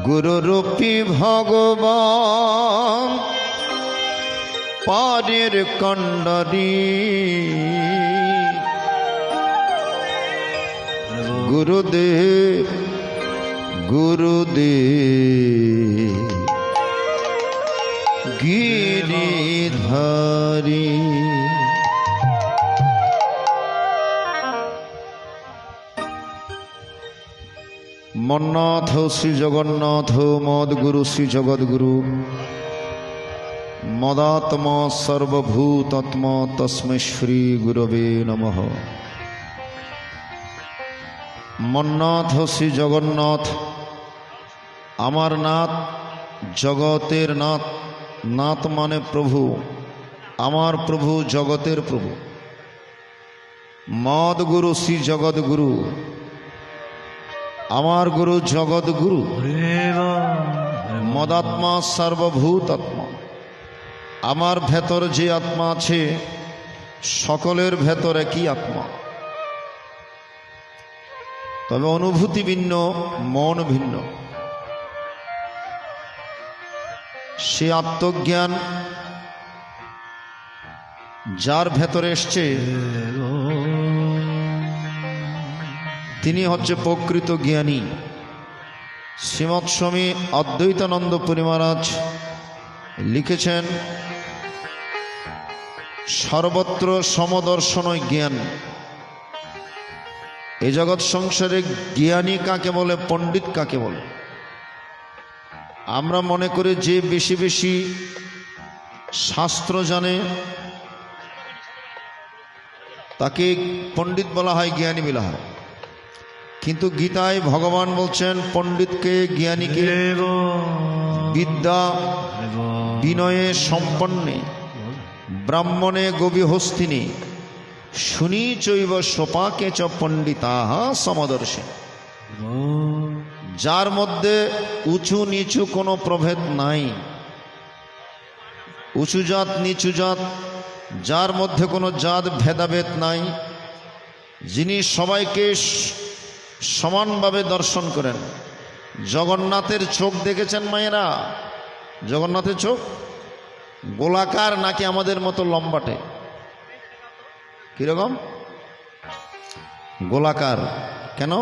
গুরুরূপী ভগবান পারের কণ্ডরী গুরুদেব গুরুদেব গিরিধারী। মন্নাথ শ্রী জগন্নাথ মদ্গুরু শ্রী জগদ্গুরু মদাত্মা সর্বভূতাত্মা তস্मै শ্রী গুরবে নমঃ। মন্নাথ শ্রী জগন্নাথ আমার নাথ, জগতের নাথ। নাথ মানে প্রভু, আমার প্রভু, জগতের প্রভু। মদ্গুরু শ্রী জগদ্গুরু, আমার গুরু জগদ্গুরু। মদাত্মা সর্বভূত আত্মা, আমার ভেতর যে আত্মা আছে সকলের ভেতর একই আত্মা, তবে অনুভূতি ভিন্ন, মন ভিন্ন। সে আত্মজ্ঞান যার ভেতরে এসছে তিনি হচ্ছে প্রকৃত জ্ঞানী। শ্রীমৎ স্বামী অদ্বৈতানন্দ পুরী মহারাজ লিখেছেন, সর্বত্র সমদর্শনই জ্ঞান। এই জগৎ সংসারে জ্ঞানী কাকে বলে, পণ্ডিত কাকে বলে? আমরা মনে করি যে বেশি বেশি শাস্ত্র জানে তাকে পণ্ডিত বলা হয়, জ্ঞানী বলা হয়। কিন্তু গীতায় ভগবান বলছেন পণ্ডিতকে, জ্ঞানীকে বিদ্যা বিনয়ে সম্পন্নে ব্রাহ্মণে গভীহস্তিনী শুনি চৈব সোপাকে চ পণ্ডিতাঃ সমদর্শী। যার মধ্যে উঁচু নিচু কোনো প্রভেদ নাই, উঁচু জাত নিচু জাত, যার মধ্যে কোনো জাত ভেদাভেদ নাই, যিনি সবাইকে সমানভাবে দর্শন করেন। জগন্নাথের চোখ দেখেছেন মায়েরা? জগন্নাথের চোখ গোলাকার নাকি আমাদের মতো লম্বাটে? কিরকম? গোলাকার। কেন?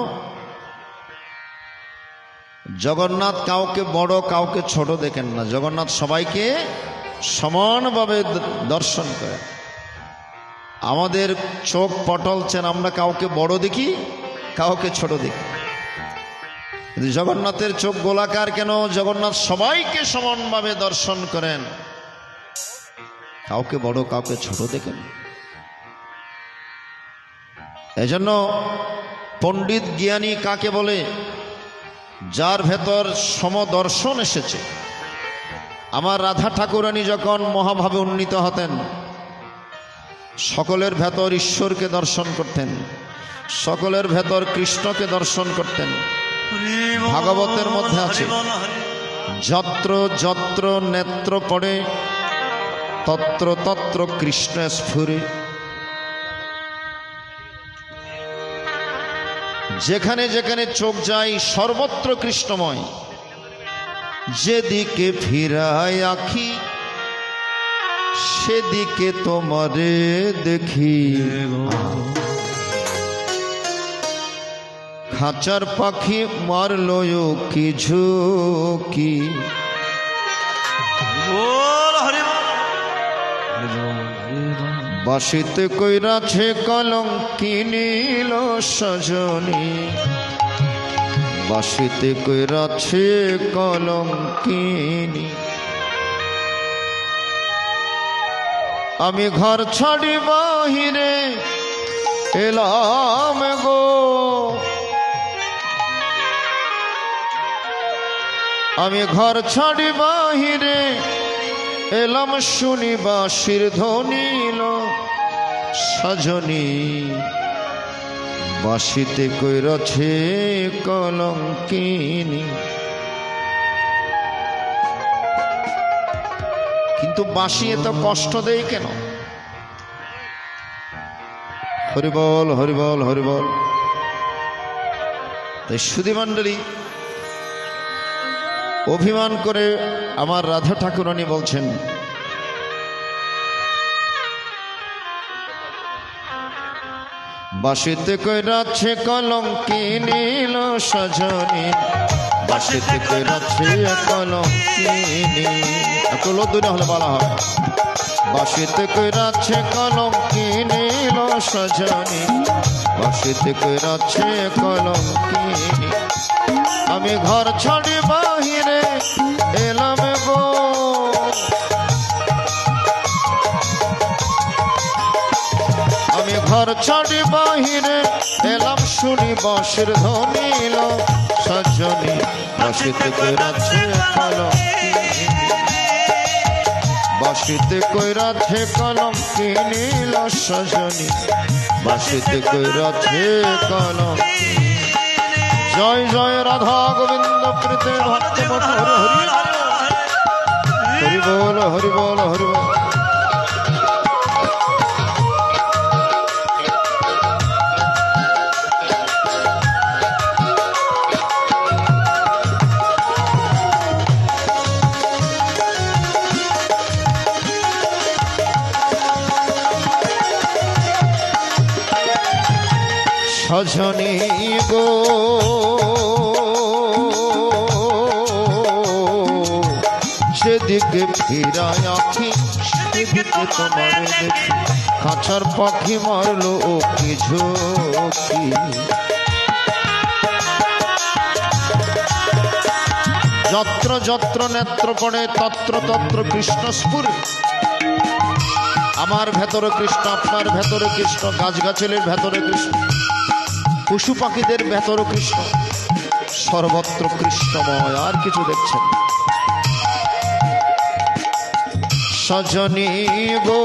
জগন্নাথ কাউকে বড় কাউকে ছোট দেখেন না, জগন্নাথ সবাইকে সমানভাবে দর্শন করেন। আমাদের চোখ পটলছেন, আমরা কাউকে বড় দেখি কাউকে ছোট দেখি। জগন্নাথের চোখ গোলাকার কেন? জগন্নাথ সবাইকে সমানভাবে দর্শন করেন, কাউকে বড় কাউকে ছোট দেখেন। এজন্য পণ্ডিত জ্ঞানী কাকে বলে? যার ভেতর সমদর্শন এসেছে। আমার রাধা ঠাকুরানী যখন মহাভাবে উন্নীত হতেন, সকলের ভেতর ঈশ্বরকে দর্শন করতেন, সকলের ভেতর কৃষ্ণকে দর্শন করতেন। ভাগবতের মধ্যে আছে, যত্র যত্র নেত্র পড়ে তত্র তত্র কৃষ্ণ স্ফুরে। যেখানে যেখানে চোখ যায় সর্বত্র কৃষ্ণময়। যেদিকে ফিরায় আখি সেদিকে তোমারে দেখি। খাঁচার পাখি মারলো কি ঝুঁকি। বাসিতে কইরাছে কলঙ্কি নীল সজনী। বাসিতে কইরাছে কলঙ্কিনী। আমি ঘর ছাড়ি বাহিরে এলাম গো। আমি ঘর ছাড়ি বাহিরে এলাম, শুনি বাঁশির ধ্বনি সজনী। বাঁশিতে কইরাছে কলঙ্কিনী। কিন্তু বাঁশি এত কষ্ট দেয় কেন? হরিবল হরিবল হরিবল। তাই সুধী মণ্ডলী, অভিমান করে আমার রাধা ঠাকুরানী বলছেন, বাঁশিতে কইরাছে কলঙ্কিনীল সজনী, বাঁশিতে কইরাছে কলঙ্কিনী। একটু লদ্দুরে হলে বলা হয়, বাঁশিতে কইরাছে কলঙ্কিনীল সজনী, বাঁশিতে কইরাছে কলঙ্কিনী। আমি ঘর ছাড়ি বাহিরে এলাম গো, আমি ঘর ছাড়ি বাহিরে এলাম, শুনি বাঁশির ধ্বনিল সজনী, বাঁশিতে কইরাছে কলঙ্কিনী, বাঁশিতে কইরাছে কলঙ্কিনীল সজনী, বাঁশিতে কইরাছে কলঙ্কিনী। জয় জয় রাধা গোবিন্দ প্রীতে ভক্ত হরি হরি হরি বল হরি বল হরি বল। সজনী গো যেদিকে ফিরায় আঁখি সেদিকে তোমার দেখি, খাঁচার পাখি মারলো ও কি ঝোঁকি। যত্র যত্র নেত্র পড়ে তত্র তত্র কৃষ্ণ স্ফুরে। আমার ভেতরে কৃষ্ণ, আপনার ভেতরে কৃষ্ণ, গাছগাছালির ভেতরে কৃষ্ণ, পশু পাখিদের ভেতরে কৃষ্ণ, সর্বত্র কৃষ্ণময়। আর কিছু দেখছেন? সজনী গো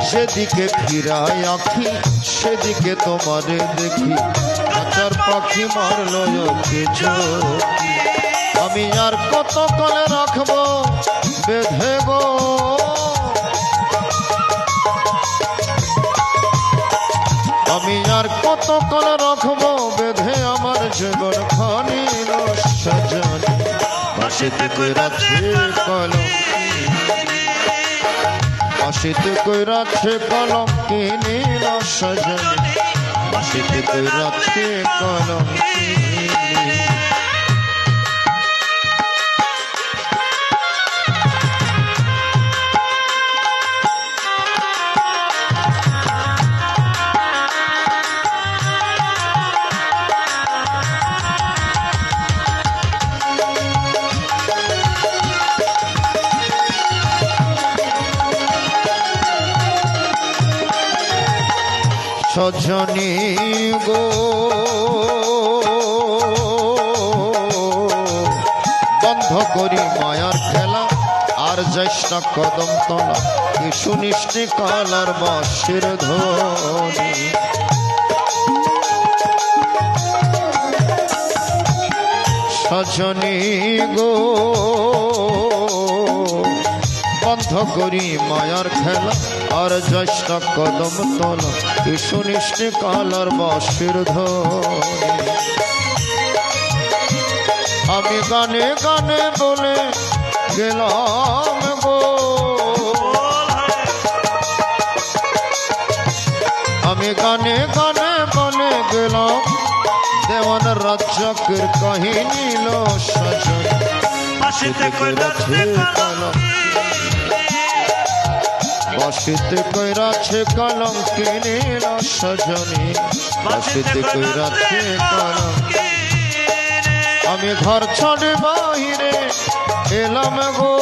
যেদিকে ফিরায় আঁখি সেদিকে তোমারে দেখি, খাঁচার পাখি মারলো কে ঝোঁকি। আমি আর কত কালে রাখবো বেঁধে গো, আমি আর কত কালে রাখবো বেঁধে আমার জীবন খানিল সজনী, বাঁশিতে কইরাছে কলঙ্কিনী, বাঁশিতে কইরাছে কলঙ্কিনীল সজনী, বাঁশিতে কইরাছে কলঙ্কিনী। সজনী গো বন্ধ করি মায়ার খেলা, আর জ্যেষ্ঠা কদম তলা, কি সুনিষ্টি কালার বাঁশির ধ্বনি। সজনী গো বন্ধ করি মায়ার খেলা, আর জ্যেষ্ঠা কদম তলা, কি সুনিষ্টি কালার বাঁশির ধ্বনি। আমি গানে গানে বলে গেলাম গো, আমি গানে গানে বলে গেলাম, দেওয়ান রাজ্জাকের কাহিনী লো সজনী, বাঁশিতে কইরাছে কলঙ্কিনী, বাঁশিতে কইরাছে কলঙ্কিনীল সজনী, বাঁশিতে কইরাছে কলঙ্কিনী। আমি ঘর ছাড়ে বাহিরে এলাম গো,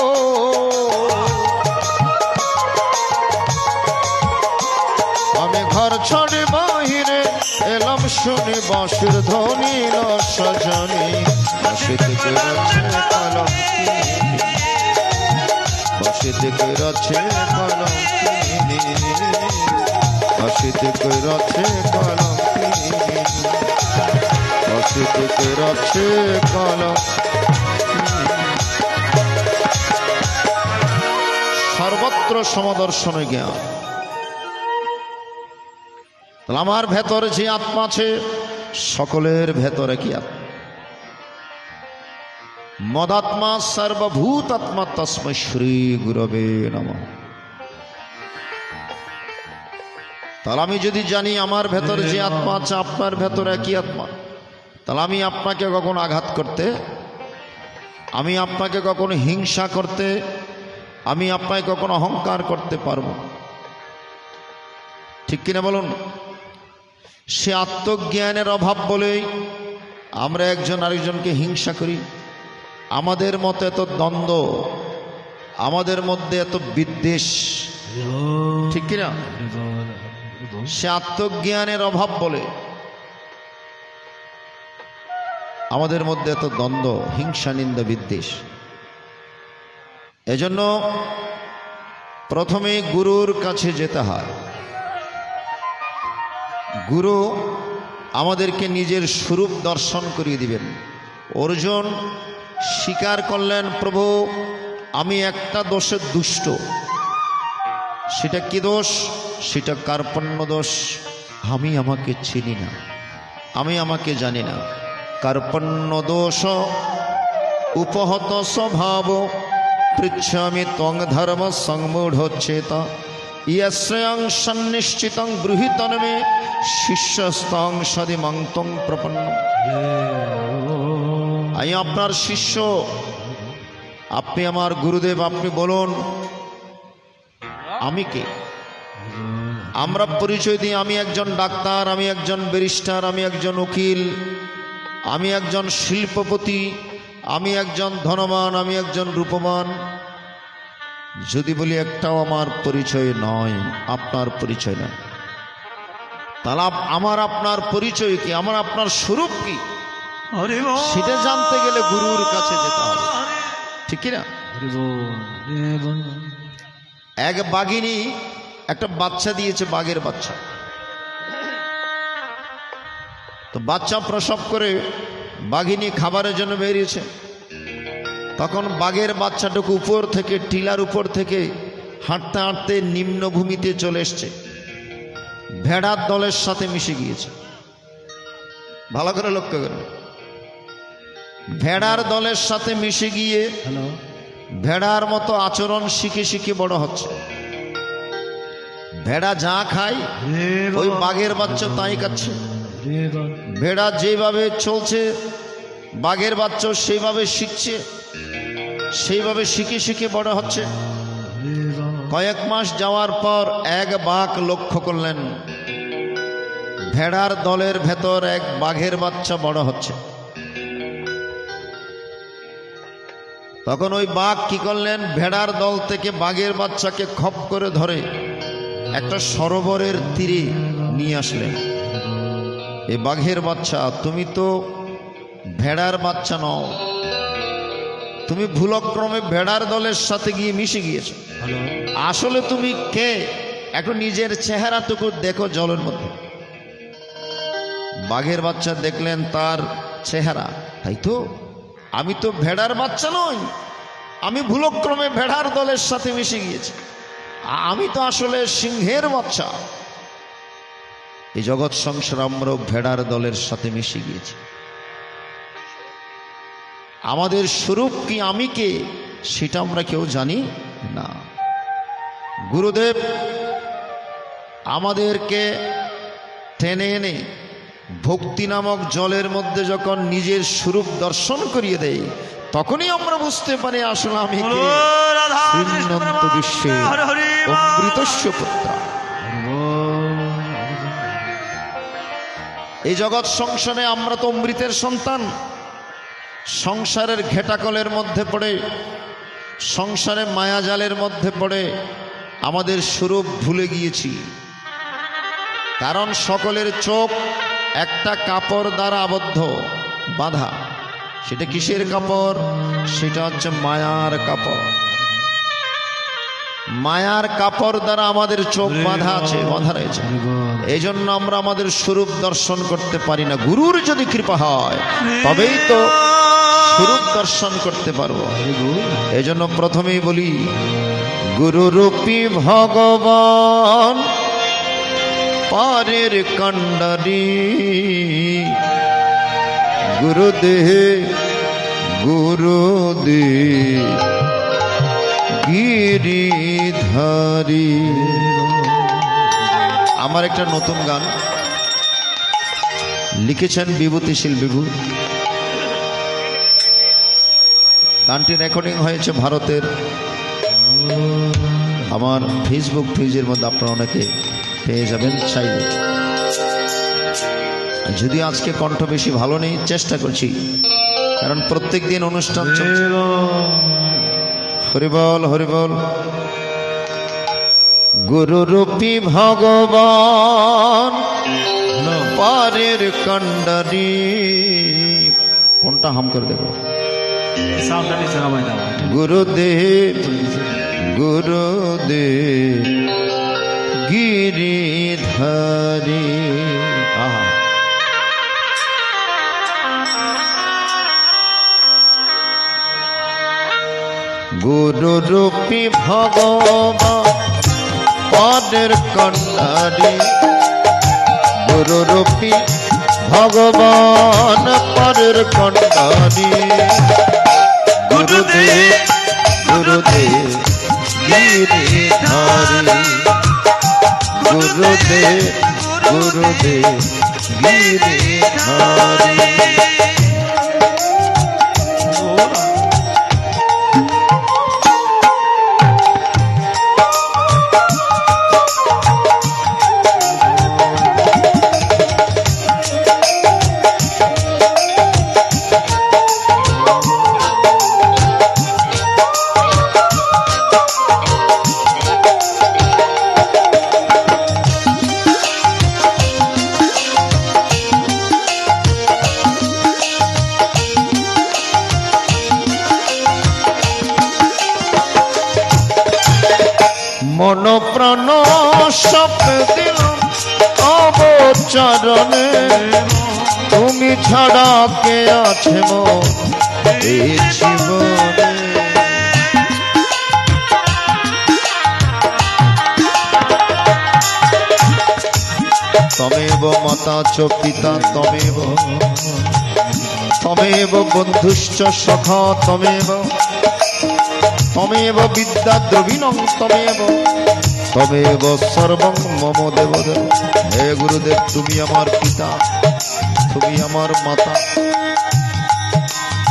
আমি ঘর ছাড়ে বাহিরে এলাম, শুনি বাঁশির ধ্বনিল সজনী, বাঁশিতে কইরাছে কলঙ্কিনী, বাঁশিতে কইরাছে কলঙ্কিনী, বাঁশিতে কইরাছে কলঙ্কিনী, বাঁশিতে কইরাছে কলঙ্কিনী। সর্বত্র সমদর্শনে জ্ঞান। আমার ভেতরে যে আত্মা আছে সকলের ভেতরে কি আত্মা? মদাত্মা সর্বভূতাত্মা তস্মৈ শ্রী গুরবে নমঃ। তাহলে আমি যদি জানি আমার ভেতর যে আত্মা আছে আপনার ভেতর একই আত্মা, তাহলে আমি আপনাকে কখনো আঘাত করতে, আমি আপনাকে কখনো হিংসা করতে, আমি আপনাকে কখনো অহংকার করতে পারবো? ঠিক কিনা বলুন? সে আত্মজ্ঞানের অভাব বলেই আমরা একজন আরেকজনকে হিংসা করি। আমাদের মতো এত দ্বন্দ্ব, আমাদের মধ্যে এত বিদ্বেষ, ঠিক কিনা? সে আত্মজ্ঞানের অভাব বলে আমাদের মধ্যে এত দ্বন্দ্ব, হিংসা, নিন্দা, বিদ্বেষ। এজন্য প্রথমে গুরুর কাছে যেতে হয়। গুরু আমাদেরকে নিজের স্বরূপ দর্শন করিয়ে দিবেন। অর্জুন স্বীকার করলেন, প্রভু আমি একটা দোষে দুষ্ট। সেটা কি দোষ? সেটা কার্পণ্য দোষ। আমি আমাকে চিনি না, আমি আমাকে জানি না। কার্পণ্য দোষ উপহত স্বভাব পৃচ্ছামি ত্বং ধর্ম সংমূঢ়চ্ছেত ইয়স্যং সন্নিশ্চিতং ব্রূহিতন মে শিষ্যস্তং সদিমং ত্বং প্রপন্ন। আমি আপনার শিষ্য, আপনি আমার গুরুদেব, আপনি বলুন আমি কে? আমরা পরিচয় দিই, আমি একজন ডাক্তার, আমি একজন ব্যারিস্টার, আমি একজন উকিল, আমি একজন শিল্পপতি, আমি একজন ধনবান, আমি একজন রূপবান। যদি বলি একটাও আমার পরিচয় নয়, আপনার পরিচয় নয়, তাহলে আমার আপনার পরিচয় কি? আমার আপনার স্বরূপ কি? সেটা জানতে গেলে গুরুর কাছে যেতে হবে, ঠিক কিনা? এক বাঘিনী একটা বাচ্চা দিয়েছে, বাঘের বাচ্চা। তো বাচ্চা প্রসব করে বাঘিনী খাবারের জন্য বেরিয়েছে। তখন বাঘের বাচ্চাটুকু উপর থেকে, টিলার উপর থেকে হাঁটতে হাঁটতে নিম্নভূমিতে চলে এসছে, ভেড়ার দলের সাথে মিশে গিয়েছে। ভালো করে লক্ষ্য করবে, ভেড়ার দলের সাথে মিশে গিয়ে ভেড়ার মতো আচরণ শিখে শিখে বড় হচ্ছে। ভেড়া যা খায় ওই বাঘের বাচ্চা তাই খাচ্ছে। ভেড়া যেভাবে চলছে বাঘের বাচ্চা সেইভাবে শিখছে, সেইভাবে শিখে শিখে বড় হচ্ছে। কয়েক মাস যাওয়ার পর এক বাঘ লক্ষ্য করলেন ভেড়ার দলের ভেতর এক বাঘের বাচ্চা বড় হচ্ছে। তখন ওই বাঘ কি করলেন, ভেড়ার দল থেকে বাঘের বাচ্চাকে খপ করে ধরে একটা সরোবরের তীরে নিয়ে আসলেন। এ বাঘের বাচ্চা, তুমি তো ভেড়ার বাচ্চা নও, তুমি ভুলক্রমে ভেড়ার দলের সাথে গিয়ে মিশে গিয়েছো। আসলে তুমি কে? একটু নিজের চেহারাটুকু দেখো জলের মধ্যে। বাঘের বাচ্চা দেখলেন তার চেহারা, তাই তো আমি তো ভেড়ার বাচ্চা নই, আমি ভুলক্রমে ভেড়ার দলের সাথে মিশে গিয়েছি, আমি তো আসলে সিংহের বাচ্চা। এই জগৎ সংসার আমরাও ভেড়ার দলের সাথে মিশে গিয়েছি। আমাদের স্বরূপ কি, আমি কে, সেটা আমরা কেউ জানি না। গুরুদেব আমাদেরকে টেনে এনে ভক্তি নামক জলের মধ্যে যখন নিজের স্বরূপ দর্শন করিয়ে দেয়, তখনই আমরা বুঝতে পারি আসলে আমি কে। শ্রীনন্ত বিশ্বে অমৃতস্য পুত্র। এই জগৎ সংসারে আমরা তো অমৃতের সন্তান। সংসারের ঘেটাকলের মধ্যে পড়ে, সংসারে মায়াজালের মধ্যে পড়ে আমাদের স্বরূপ ভুলে গিয়েছি। কারণ সকলের চোখ একটা কাপড় দ্বারা আবদ্ধ, বাঁধা। সেটা কিসের কাপড়? সেটা হচ্ছে মায়ার কাপড়। মায়ার কাপড় দ্বারা আমাদের চোখ বাঁধা আছে, বাঁধা রয়েছে। এই জন্য আমরা আমাদের স্বরূপ দর্শন করতে পারি না। গুরুর যদি কৃপা হয় তবেই তো স্বরূপ দর্শন করতে পারবো। এই জন্য প্রথমেই বলি, গুরুরূপী ভগবান পারের কাণ্ডারি, গুরুদেহে গুরুদেব গিরিধারী। আমার একটা নতুন গান লিখেছেন বিভূতিশীল বিভু। গানটি রেকর্ডিং হয়েছে ভারতের। আমার ফেসবুক পেজের মধ্যে আপনারা অনেকে পেয়ে যাবেন চাইলে। যদি আজকে কণ্ঠ বেশি ভালো নেই, চেষ্টা করছি, কারণ প্রত্যেক দিন অনুষ্ঠান চলছে। হরিবল হরিবল। গুরুরূপী ভগবান পারের কান্ডারি। কোনটা হাম করে দেখো। গুরুদেব গুরুদেব গিরিধারী। আহা, গুরুরূপী ভগবান পাদের কান্ডারি। গুরুরূপী ভগবান পাদের কান্ডারি। গুরুদেব গুরুদেব গিরিধারী। গুরুদেব গুরুদেব গিরিধারী। মন প্রাণ সব দিলাম অবচরণে। তুমি ছাড়া কে আছে মোর এই জীবনে। তমেব মাতা চ পিতা তমেব, তমেব বন্ধুশ্চ সখা তমেব, তমেব বিদ্যা দ্রবিণং তমেব, তমেব সর্বং মম দেবদেব। হে গুরুদেব, তুমি আমার পিতা, তুমি আমার মাতা,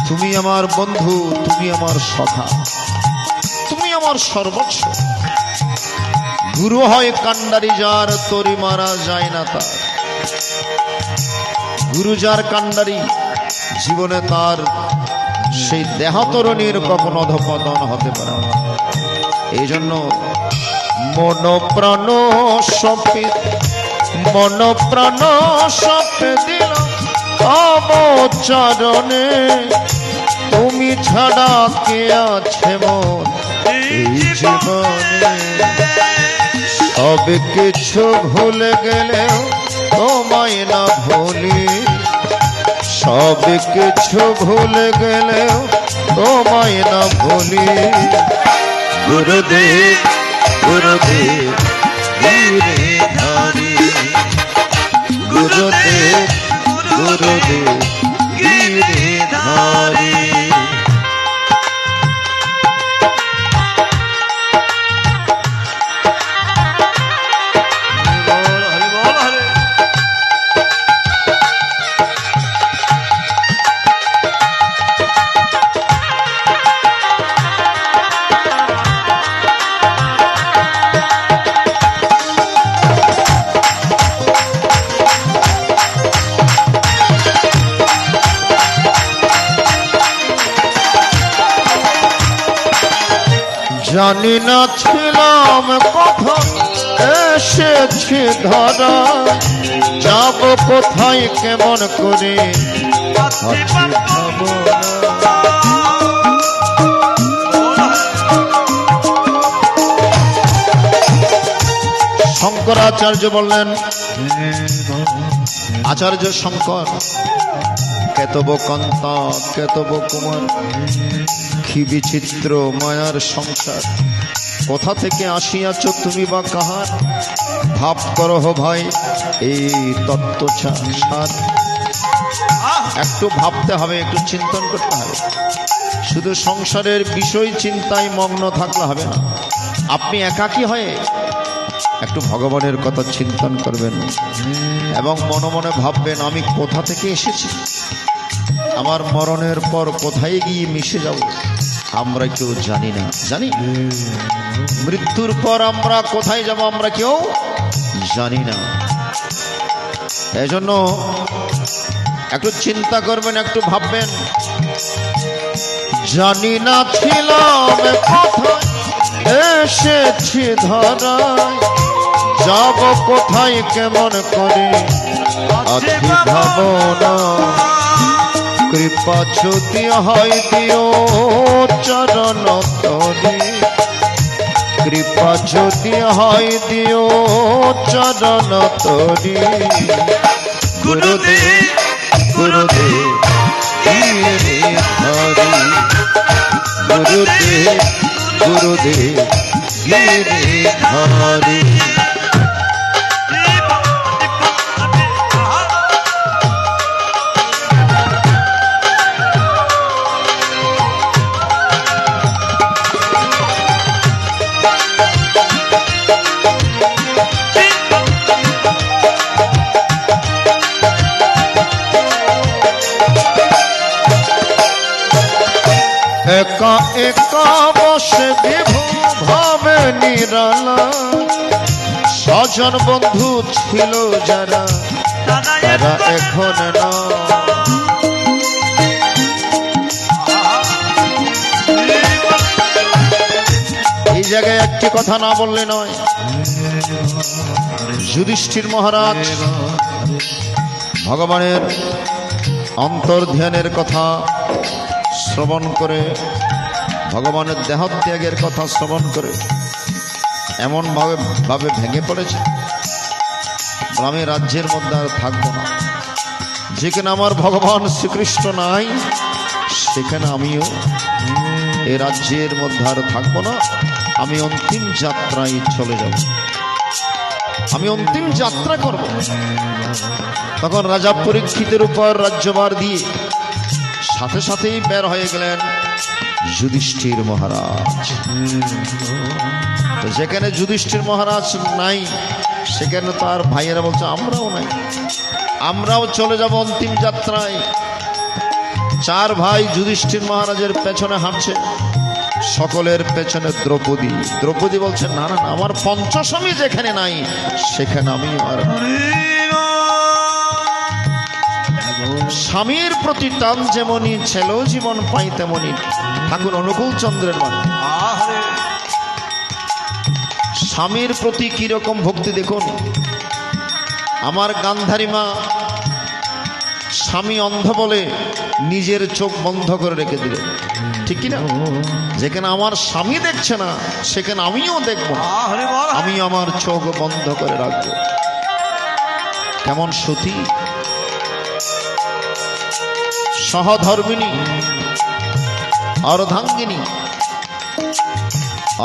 তুমি আমার বন্ধু, তুমি আমার সখা, তুমি আমার সর্বস্ব। গুরু হয় কান্ডারি যার, তরি মারা যায় না তার। গুরু যার কান্ডারি, জীবনে তার সেই দেহতরণীর কখনো অধঃপতন হতে পারে না। এই জন্য মন প্রাণ সপে, মন প্রাণ সপে দিলাম অবচরণে। তুমি ছাড়া কে আছে মোর এই জীবনে। সব কিছু ভুলে গেলেও তোমায় না ভুলি, সব কিছু ভুলে গেলেও তোমায় না ভুলি। গুরুদেব গুরুদেব গিরিধারী। গুরুদেব গুরুদেব গিরিধারী। জানি না ছিলাম কথা এসেছি ধরা, যাব কোথায় কেমন করে আছি ভাবনা। শঙ্করাচার্য বললেন, আচার্য শঙ্কর, কেতব কান্তা কেতব কুমার, কি বিচিত্র মায়ার সংসার। কোথা থেকে আসিয়াছ তুমি বা কাহার, ভাব করো ভাই এই তত্ত্ব সার। একটু ভাবতে হবে, একটু চিন্তন করতে হবে। শুধু সংসারের বিষয় চিন্তায় মগ্ন থাকলে হবে না। আপনি একাকী হয়ে একটু ভগবানের কথা চিন্তন করবেন এবং মনে মনে ভাববেন, আমি কোথা থেকে এসেছি, আমার মরণের পর কোথায় গিয়ে মিশে যাব আমরা কেউ জানি না। জানি মৃত্যুর পর আমরা কোথায় যাব আমরা কেউ জানি না। এজন্য একটু চিন্তা করবেন, একটু ভাববেন। জানি না ছিলাম কোথায় এসেছি ধরায়, যাব কোথায় কেমন করে আছি ভাবনা। কৃপা যদি হয় দিও চরণ তরে, কৃপা যদি হয় দিও চরণ তরে। গুরুদেব গুরুদেব গিরি ধরি, গুরুদেব গুরুদেব গিরি ধরি। একা একা বসে বিভু ভাবে নিরালা, স্বজন বন্ধু ছিল যারা তারা এখন না। এই জায়গায় একটি কথা না বললে নয়। যুধিষ্ঠির মহারাজ ভগবানের অন্তর্ধ্যানের কথা শ্রবণ করে, ভগবানের দেহত্যাগের কথা শ্রবণ করে এমন ভাবে ভেঙে পড়েছে, আমি রাজ্যের মধ্যে আর থাকবো না। যেখানে আমার ভগবান শ্রীকৃষ্ণ নাই সেখানে আমিও এই রাজ্যের মধ্যে আর থাকবো না। আমি অন্তিম যাত্রায় চলে যাব, আমি অন্তিম যাত্রা করব। তখন রাজা পরীক্ষিতের উপর রাজ্যভার দিয়ে সাথে সাথেই বের হয়ে গেলেন যুধিষ্ঠির মহারাজ। তো যেখানে যুধিষ্ঠির মহারাজ নাই সেখানে তার ভাইয়েরা বলছে আমরাও নাই, আমরাও চলে যাব অন্তিম যাত্রায়। চার ভাই যুধিষ্ঠির মহারাজের পেছনে হাঁটছে, সকলের পেছনে দ্রৌপদী। দ্রৌপদী বলছে না না, আমার পঞ্চসমী যেখানে নাই সেখানে আমি আর। স্বামীর প্রতি টান যেমনই ছেলেও জীবন পাই তেমনই ঠাকুর অনুকূল চন্দ্রের বাণী। স্বামীর প্রতি কিরকম ভক্তি দেখুন। আমার গান্ধারী মা স্বামী অন্ধ বলে নিজের চোখ বন্ধ করে রেখে দিলেন, ঠিক কিনা? যেখানে আমার স্বামী দেখছে না সেখানে আমিও দেখব, আমি আমার চোখ বন্ধ করে রাখবো। কেমন সতী, সহধর্মিনী, অর্ধাঙ্গিনী।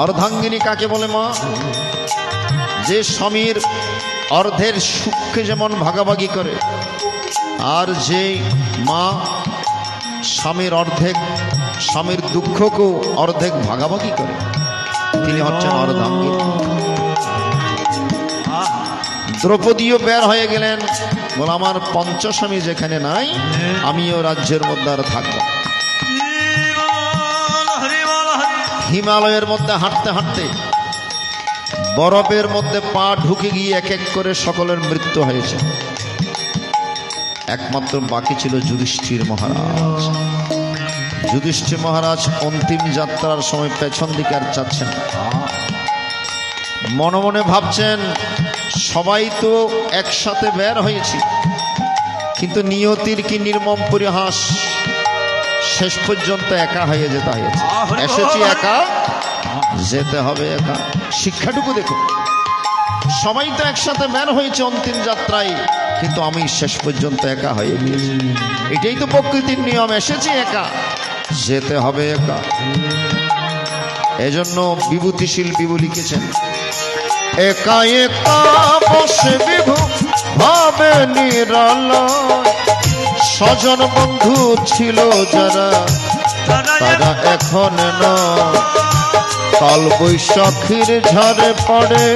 অর্ধাঙ্গিনী কাকে বলে মা? যে স্বামীর অর্ধের সুখকে যেমন ভাগাভাগি করে, আর যে মা স্বামীর অর্ধেক, স্বামীর দুঃখকেও অর্ধেক ভাগাভাগি করে, তিনি হচ্ছেন অর্ধাঙ্গিনী। দ্রৌপদীও বের হয়ে গেলেন, বলে আমার পঞ্চস্বামী যেখানে নাই আমিও রাজ্যের মধ্যে আর থাকবো। হিমালয়ের মধ্যে হাঁটতে হাঁটতে বরফের মধ্যে পা ঢুকে গিয়ে এক এক করে সকলের মৃত্যু হয়েছে। একমাত্র বাকি ছিল যুধিষ্ঠির মহারাজ। যুধিষ্ঠির মহারাজ অন্তিম যাত্রার সময় পেছন দিকে আর চাচ্ছেন, মনে মনে ভাবছেন সবাই তো একসাথে বের হয়েছি, কিন্তু নিয়তির কি নির্মম পরিহাস, শেষ পর্যন্ত একা হয়ে যেতে হয়েছে। এসেছি একা, যেতে হবে একা। শিক্ষাটুকু দেখুন, সবাই তো একসাথে বের হয়েছে অন্তিম যাত্রায়, কিন্তু আমি শেষ পর্যন্ত একা হয়ে গিয়েছি। এটাই তো প্রকৃতির নিয়ম, এসেছি একা, যেতে হবে একা। এজন্য বিভূতিশীল বিভু লিখেছেন, একা একা বসে বিভু ভাবে নিরালা, স্বজন বন্ধু ছিল যারা তারা এখন নয়। কাল বৈশাখীর ঝড়ে পড়ে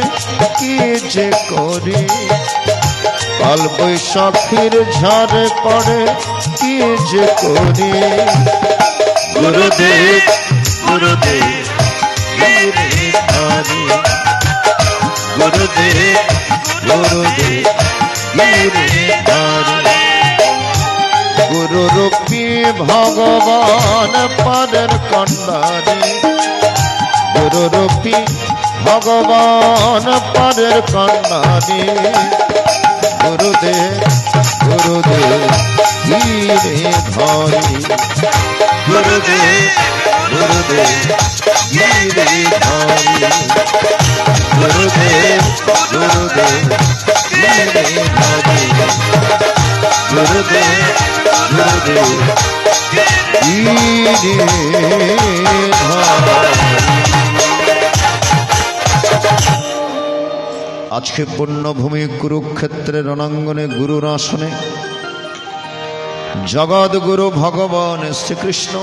কি যে করি, কাল বৈশাখীর ঝড়ে পড়ে কি যে করি। গুরুদেব গুরুদেব গিরিধারী, গুরুদেব গুরুদেব গিরিধারী। গুরুরূপী ভগবান পরের কন্ডারী, গুরুরূপী ভগবান পরের কন্ডারী। গুরুদেব গুরুদেব গিরিধারী, গুরুদেব গুরুদেব গিরিধারী, গুরুদেব গুরুদেব গিরিধারী, গুরুদেব গুরুদেব আজকে পুণ্যভূমি কুরুক্ষেত্রের রণাঙ্গনে গুরুর আসনে জগৎ গুরু ভগবান শ্রীকৃষ্ণ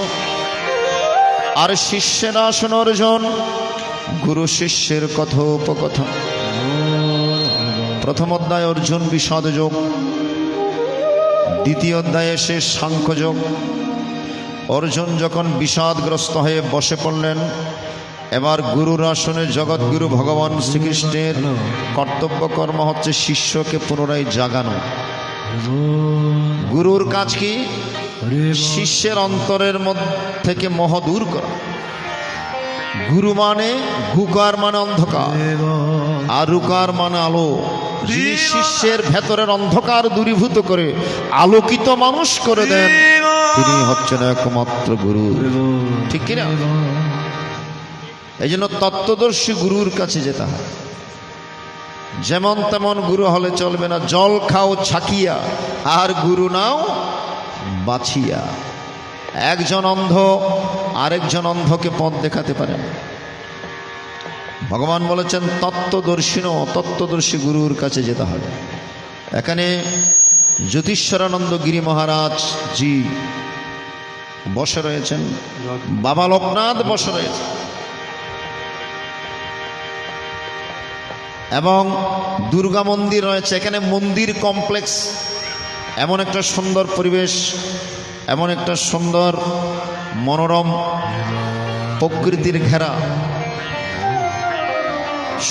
আর শিষ্যের আসন অর্জুন। গুরু শিষ্যের কথোপকথন। প্রথম অধ্যায় অর্জুন বিষাদ যোগ, দ্বিতীয় অধ্যায়ে এসে সাংখ্যযোগ। অর্জুন যখন বিষাদগ্রস্ত হয়ে বসে পড়লেন, এবার গুরুর আসনে জগৎগুরু ভগবান শ্রীকৃষ্ণের কর্তব্য কর্ম হচ্ছে শিষ্যকে পুনরায় জাগানো। গুরুর কাজ কি? শিষ্যের অন্তরের মধ্যে থেকে মোহ দূর করা। গুরু মানে গুকার মানে অন্ধকার, আর রুকার মানে আলো। যিনি শিষ্যের ভেতরের অন্ধকার দূরীভূত করে আলোকিত মানুষ করে দেন, তিনি হচ্ছেন একমাত্র গুরু। ঠিক কিনা? এই জন্য তত্ত্বদর্শী গুরুর কাছে যেতে হয়। যেমন তেমন গুরু হলে চলবে না। জল খাও ছাকিয়া, আর গুরু নাও বাছিয়া। একজন অন্ধ আরেকজন অন্ধকে পথ দেখাতে পারেন। ভগবান বলেছেন তত্ত্বদর্শী গুরুর কাছে যেতে হবে। এখানে জ্যোতিষ্বরানন্দ গিরি মহারাজ জি বসে রয়েছেন, বাবা লোকনাথ বসে রয়েছেন, এবং দুর্গা মন্দির রয়েছে। এখানে মন্দির কমপ্লেক্স, এমন একটা সুন্দর পরিবেশ, এমন একটা সুন্দর মনোরম প্রকৃতির ঘেরা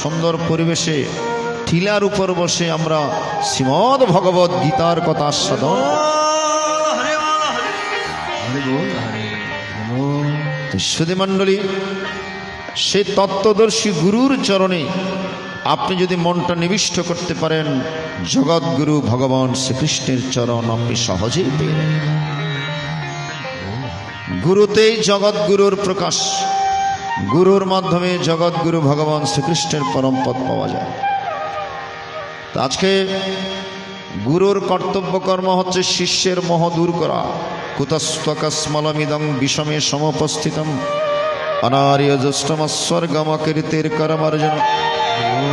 সুন্দর পরিবেশে টিলার উপর বসে আমরা শ্রীমদ্ ভগবত গীতার কথা আস্বাদন। সুধী মণ্ডলী, সেই তত্ত্বদর্শী গুরুর চরণে আপনি যদি মনটা নিবিষ্ট করতে পারেন, জগৎগুরু ভগবান শ্রীকৃষ্ণের চরণ আপনি সহজেই পেয়ে যাবেন। গুরুতেই জগৎগুরুর প্রকাশ। গুরুর মাধ্যমে জগৎগুরু ভগবান শ্রীকৃষ্ণের পরম পদ পাওয়া যায়। তো আজকে গুরুর কর্তব্য কর্ম হচ্ছে শিষ্যের মোহ দূর করা। কুতস্তকস্মলমিদং বিষমে সমুপস্থিতম অনার্য জ্যেষ্ঠমস্বর্গমকীর্তির করমার্জন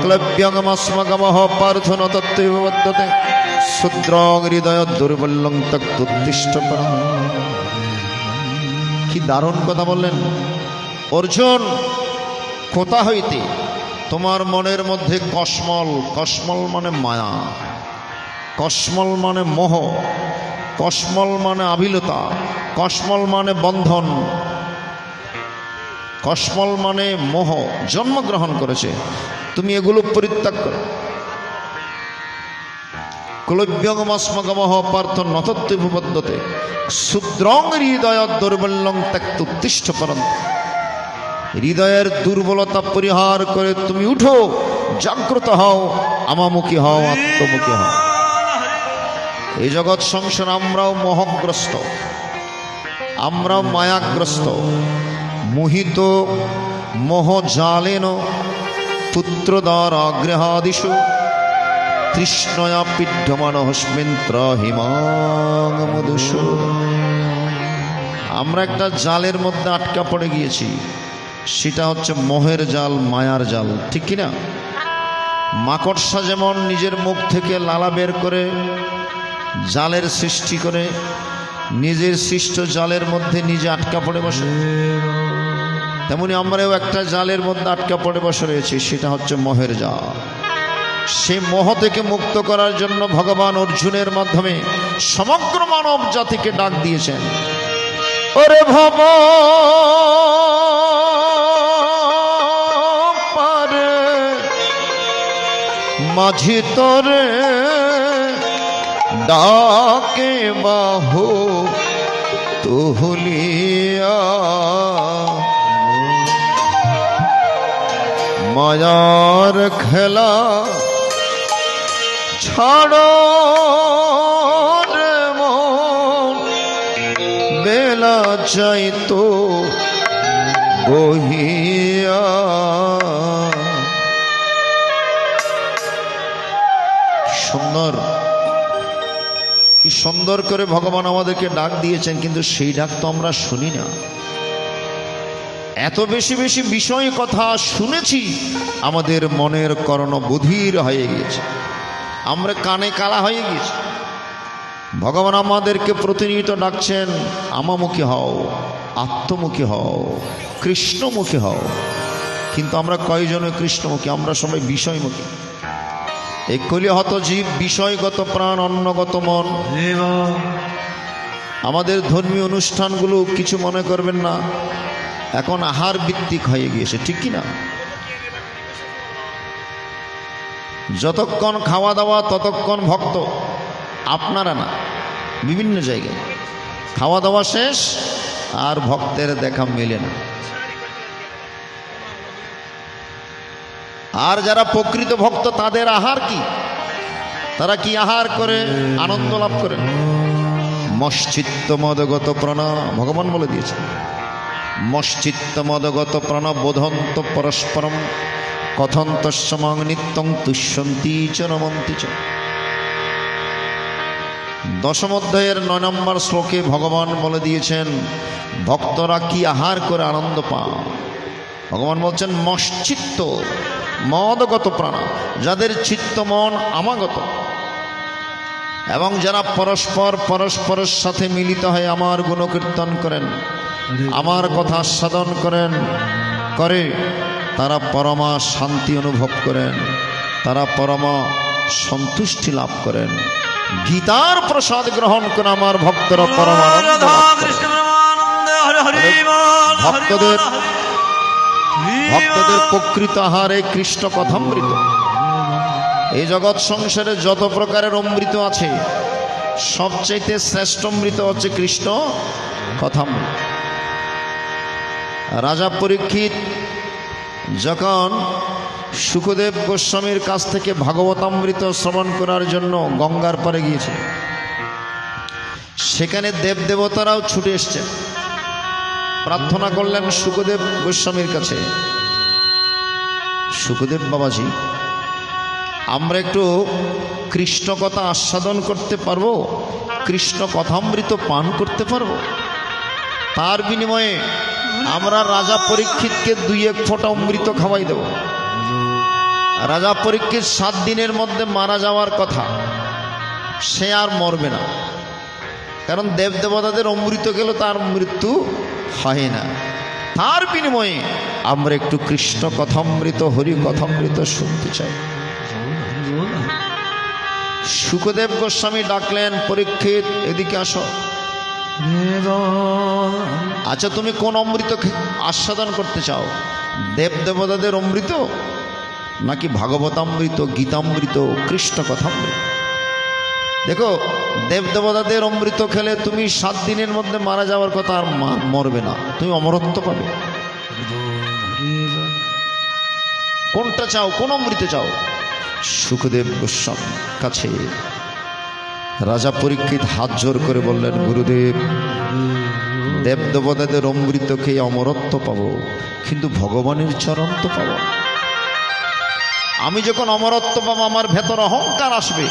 ক্লব্যংমস্মগমঃ পার্থন তত্ত্বৈব বদ্ধতে শূদ্রং হৃদয় দুর্বল্যং তক্তুত্তিষ্ঠ পরম। কি দারুণ কথা বললেন অর্জুন। কোথা হইতে তোমার মনের মধ্যে কসমল, কসমল মানে মায়া, কসমল মানে মোহ, কসমল মানে আবিলতা, কসমল মানে বন্ধন, কসমল মানে মোহ জন্মগ্রহণ করেছে। তুমি এগুলো পরিত্যাগ করো। ক্লব্যংমস্মগমঃ পার্থ নতত্ত্বৈব বদ্ধতে শূদ্রং হৃদয় দুর্বল্যং ত্যক্তুত্তিষ্ঠ পরম। হৃদয়ের দুর্বলতা পরিহার করে তুমি উঠো, জাগ্রত হও, আমামুখী হও, আত্মমুখী হও। এই জগৎ সংসার আমরাও মোহগ্রস্ত, আমরাও মায়াগ্রস্ত। মোহিত মোহ জালেন পুত্রদ্বারা গৃহাদিষু তৃষ্ণয়া পিড্যমান হস্মিন ত্রাহিমাং মধুসূ। আমরা একটা জালের মধ্যে আটকা পড়ে গিয়েছি, সেটা হচ্ছে মোহের জাল, মায়ার জাল। ঠিক কিনা? মাকড়সা যেমন নিজের মুখ থেকে লালা বের করে জালের সৃষ্টি করে নিজের সৃষ্ট জালের মধ্যে নিজে আটকা পড়ে বসে, তেমনি আমরাও একটা জালের মধ্যে আটকা পড়ে বসে রয়েছি, সেটা হচ্ছে মোহের জাল। সেই মোহ থেকে মুক্ত করার জন্য ভগবান অর্জুনের মাধ্যমে সমগ্র মানব জাতিকে ডাক দিয়েছেন। ওরে ভব পারে মাঝি তোরে ডাকে বাহু তুলিয়া, মায়ার খেলা ছাড়ো রে মন, বেলা চাইতো বহিয়া। সুন্দর, কি সুন্দর করে ভগবান আমাদেরকে ডাক দিয়েছেন, কিন্তু সেই ডাক তো আমরা শুনি না। এত বেশি বেশি বিষয় কথা শুনেছি, আমাদের মনের কর্ণ বধির হয়ে গিয়েছে, আমরা কানে কালা হয়ে গিয়েছি। ভগবান আমাদেরকে প্রতিনিয়ত ডাকছেন, আমামুখী হও, আত্মমুখী হও, কৃষ্ণমুখী হও। কিন্তু আমরা কয়জনে কৃষ্ণমুখী? আমরা সবাই বিষয়মুখী। এই কলিহত জীব, বিষয়গত প্রাণ, অন্নগত মন। আমাদের ধর্মীয় অনুষ্ঠানগুলো কিছু মনে করবেন না, এখন আহার ভিত্তিক হয়ে গিয়েছে, ঠিক কি না? যতক্ষণ খাওয়া দাওয়া ততক্ষণ ভক্ত, আপনারা না, বিভিন্ন জায়গায় খাওয়া দাওয়া শেষ আর ভক্তের দেখা মেলে না। আর যারা প্রকৃত ভক্ত তাদের আহার কি? তারা কি আহার করে আনন্দ লাভ করে? মশ্চিত্ত মদগত প্রাণ, ভগবান বলে দিয়েছে, মশ্চিত্ত মদগত প্রাণ বোধন্ত পরস্পরম কথন্তস্যমাং নিত্যং তুষ্যন্তি চ রমন্তি চ। দশম অধ্যায়ের 9 নম্বর শ্লোকে ভগবান বলে দিয়েছেন ভক্তরা কি আহার করে আনন্দ পায়। ভগবান বলছেন মশ্চিত্ত মদগত প্রাণ, যাদের চিত্ত মন আমাগত, এবং যারা পরস্পরের সাথে মিলিত হয়ে আমার গুণকীর্তন করেন, আমার কথা সাধন করে, তারা পরমা শান্তি অনুভব করেন, তারা পরমা সন্তুষ্টি লাভ করেন। গীতার প্রসাদ গ্রহণ করে আমার ভক্তরা পরমানন্দ লাভ করেন। ভক্তদের প্রকৃত আহারে কৃষ্ণ কথামৃত। এই জগৎ সংসারে যত প্রকারের অমৃত আছে, সবচাইতে শ্রেষ্ঠ অমৃত হচ্ছে কৃষ্ণ কথামৃত। রাজা পরীক্ষিত যখন শুকদেব গোস্বামীর কাছ থেকে ভাগবতামৃত শ্রবণ করার জন্য গঙ্গার পারে গিয়েছে, সেখানে দেবদেবতারাও ছুটে এসছেন, প্রার্থনা করলেন শুকদেব গোস্বামীর কাছে, শুকদেব বাবাজি, আমরা একটু কৃষ্ণ কথা আস্বাদন করতে পারবো, কৃষ্ণ কথামৃত পান করতে পারবো? তার বিনিময়ে আমরা রাজা পরীক্ষিতকে 2-1 ফোঁটা অমৃত খাওয়াই দেব। রাজা পরীক্ষিত 7 দিনের মধ্যে মারা যাওয়ার কথা, সে আর মরবে না, কারণ দেবদেবতাদের অমৃত গেল, তার মৃত্যু হয় না। তার বিনিময়ে আমরা একটু কৃষ্ণ কথামৃত, হরি কথামৃত শুনতে চাই। শুকদেব গোস্বামী ডাকলেন, পরীক্ষিত এদিকে আসো। আচ্ছা, তুমি কোন অমৃত আস্বাদন করতে চাও? দেবদেবতাদের অমৃত নাকি ভাগবতামৃত, গীতামৃত, কৃষ্ণ কথামৃত? দেখো, দেবদেবতাদের অমৃত খেলে তুমি 7 দিনের মধ্যে মারা যাওয়ার কথা, আর মরবে না, তুমি অমরত্ব পাবে। কোনটা চাও? কোন অমৃত চাও? শুকদেব গোস্বামীর কাছে রাজা পরীক্ষিত হাত জোর করে বললেন, গুরুদেব, দেবদেবতাদের অমৃত খেয়ে অমরত্ব পাবো, কিন্তু ভগবানের চরণ তো পাবো। আমি যখন অমরত্ব পাবো, আমার ভেতর অহংকার আসবে,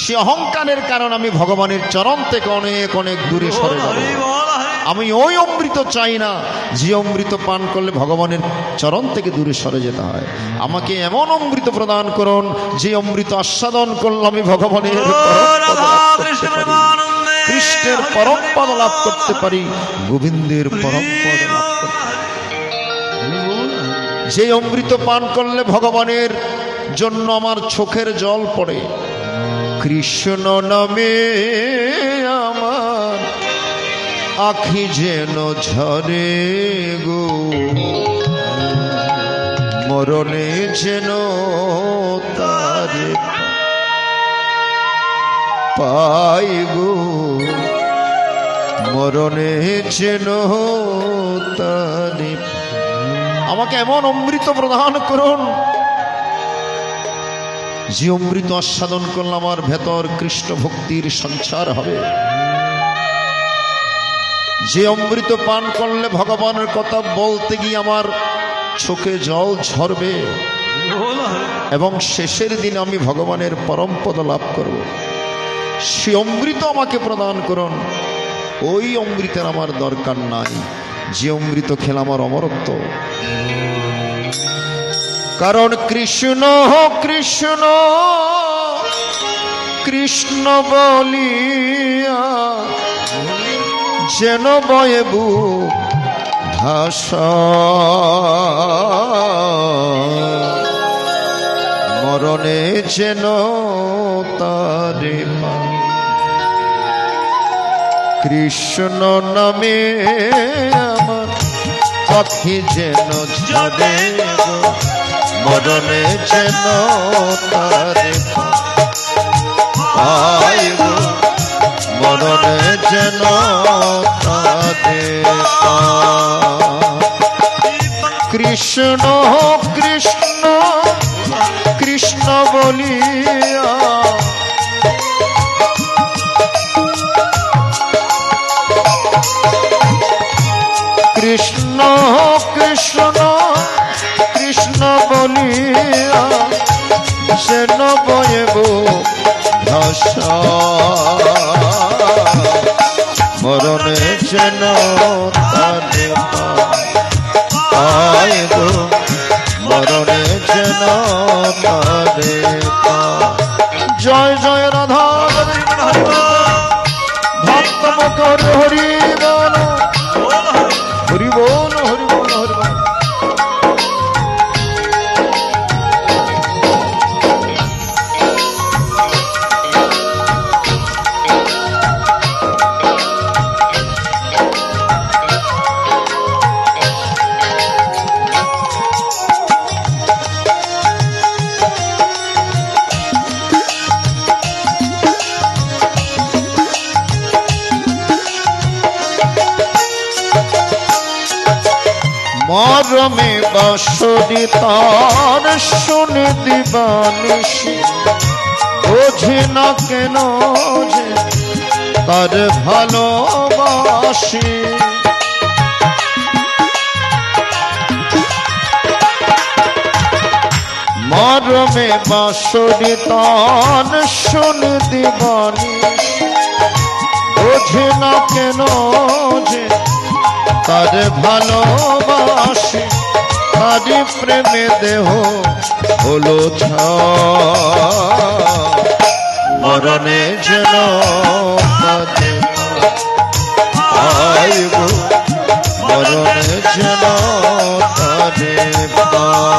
সে অহংকারের কারণ আমি ভগবানের চরণ থেকে অনেক অনেক দূরে সরে যাব। আমি ওই অমৃত চাই না যে অমৃত পান করলে ভগবানের চরণ থেকে দূরে সরে যেতে হয়। আমাকে এমন অমৃত প্রদান করুন যে অমৃত আস্বাদন করলে আমি ভগবানের কৃষ্ণের পরম পদ লাভ করতে পারি, গোবিন্দের পরম পদ লাভ করতে পারি। যে অমৃত পান করলে ভগবানের জন্য আমার চোখের জল পড়ে, কৃষ্ণ নামে আমার আখি যেন ঝরে গো, মরণে যেন তারে পাই গো, মরণে যেন তারে। আমাকে এমন অমৃত প্রদান করুন, যে অমৃত আস্বাদন করলে আমার ভেতর কৃষ্ণ ভক্তির সঞ্চার হবে, যে অমৃত পান করলে ভগবানের কথা বলতে গিয়ে আমার চোখে জল ঝরবে এবং শেষের দিন আমি ভগবানের পরম পদ লাভ করব। সে অমৃত আমাকে প্রদান করুন। ওই অমৃতের আমার দরকার নাই, যে অমৃত খেলে আমার অমরত্ব। কারণ কৃষ্ণ কৃষ্ণ কৃষ্ণ বলিয়া যেন বয়ে বুক ভাষা, মরণে যেন তারে পাই। কৃষ্ণ নামে আমার পাখি যেন ঝরে গো, মরণে যেন তারে পাই গো, মরণে যেন তারে পাই। কৃষ্ণ কৃষ্ণ কৃষ্ণ বলিয়া কৃষ্ণ কৃষ্ণ কৃষ্ণ বলিয়া যেন বয়েব ভাষা, মরণে যেন তারে পাই গো, মরণে যেন তারে পাই। জয় জয় রাধা ভক্ত মকর হরি বল, হরি বল, হরি বল, হরি বল। মরমে বাঁশরি তার শুনে দিবানিশি, বোঝে না কেন যে তার ভালোবাসি। মরমে বাঁশরি তার শুনে দিবানিশি, বোঝে না কেন যে তার ভালোবাসি। তার প্রেমে দেহ হলো মরণে যেন তারে পাই গো, মরণে যেন তারে পাই।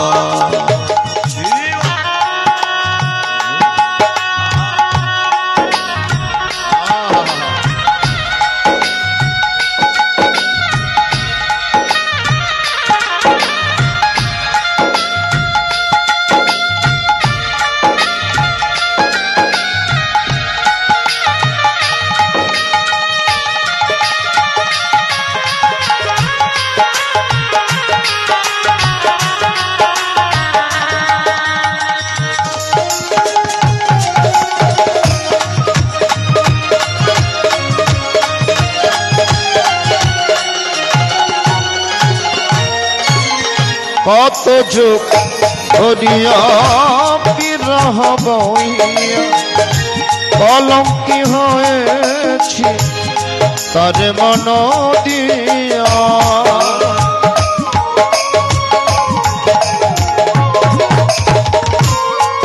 কত যুগ ধরিয়া বিরহ বইয়া কলঙ্কি হয়েছি তার মন দিয়া।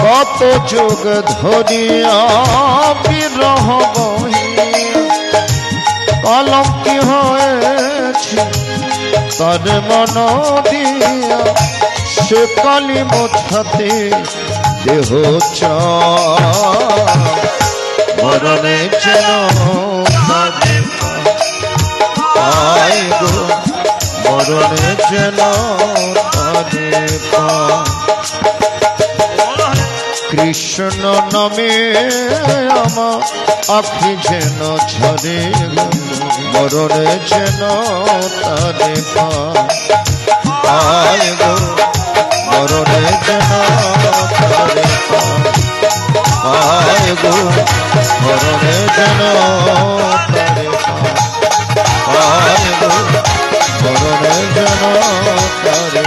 কত যুগ ধরিয়া বিরহ বইয়া কলঙ্কি হয়েছে তার মন দিয়া, সে কালি মোছাতে দেহ মরণে যেন পায় গো, মরণে যেন কৃষ্ণ নামে আমার আখি যেন ঝরে, মরণে যেন তারে পায় গো, মরণে যেন তারে পায় গো, মরণে যেন তারে পায় গো, মরণে যেন তারে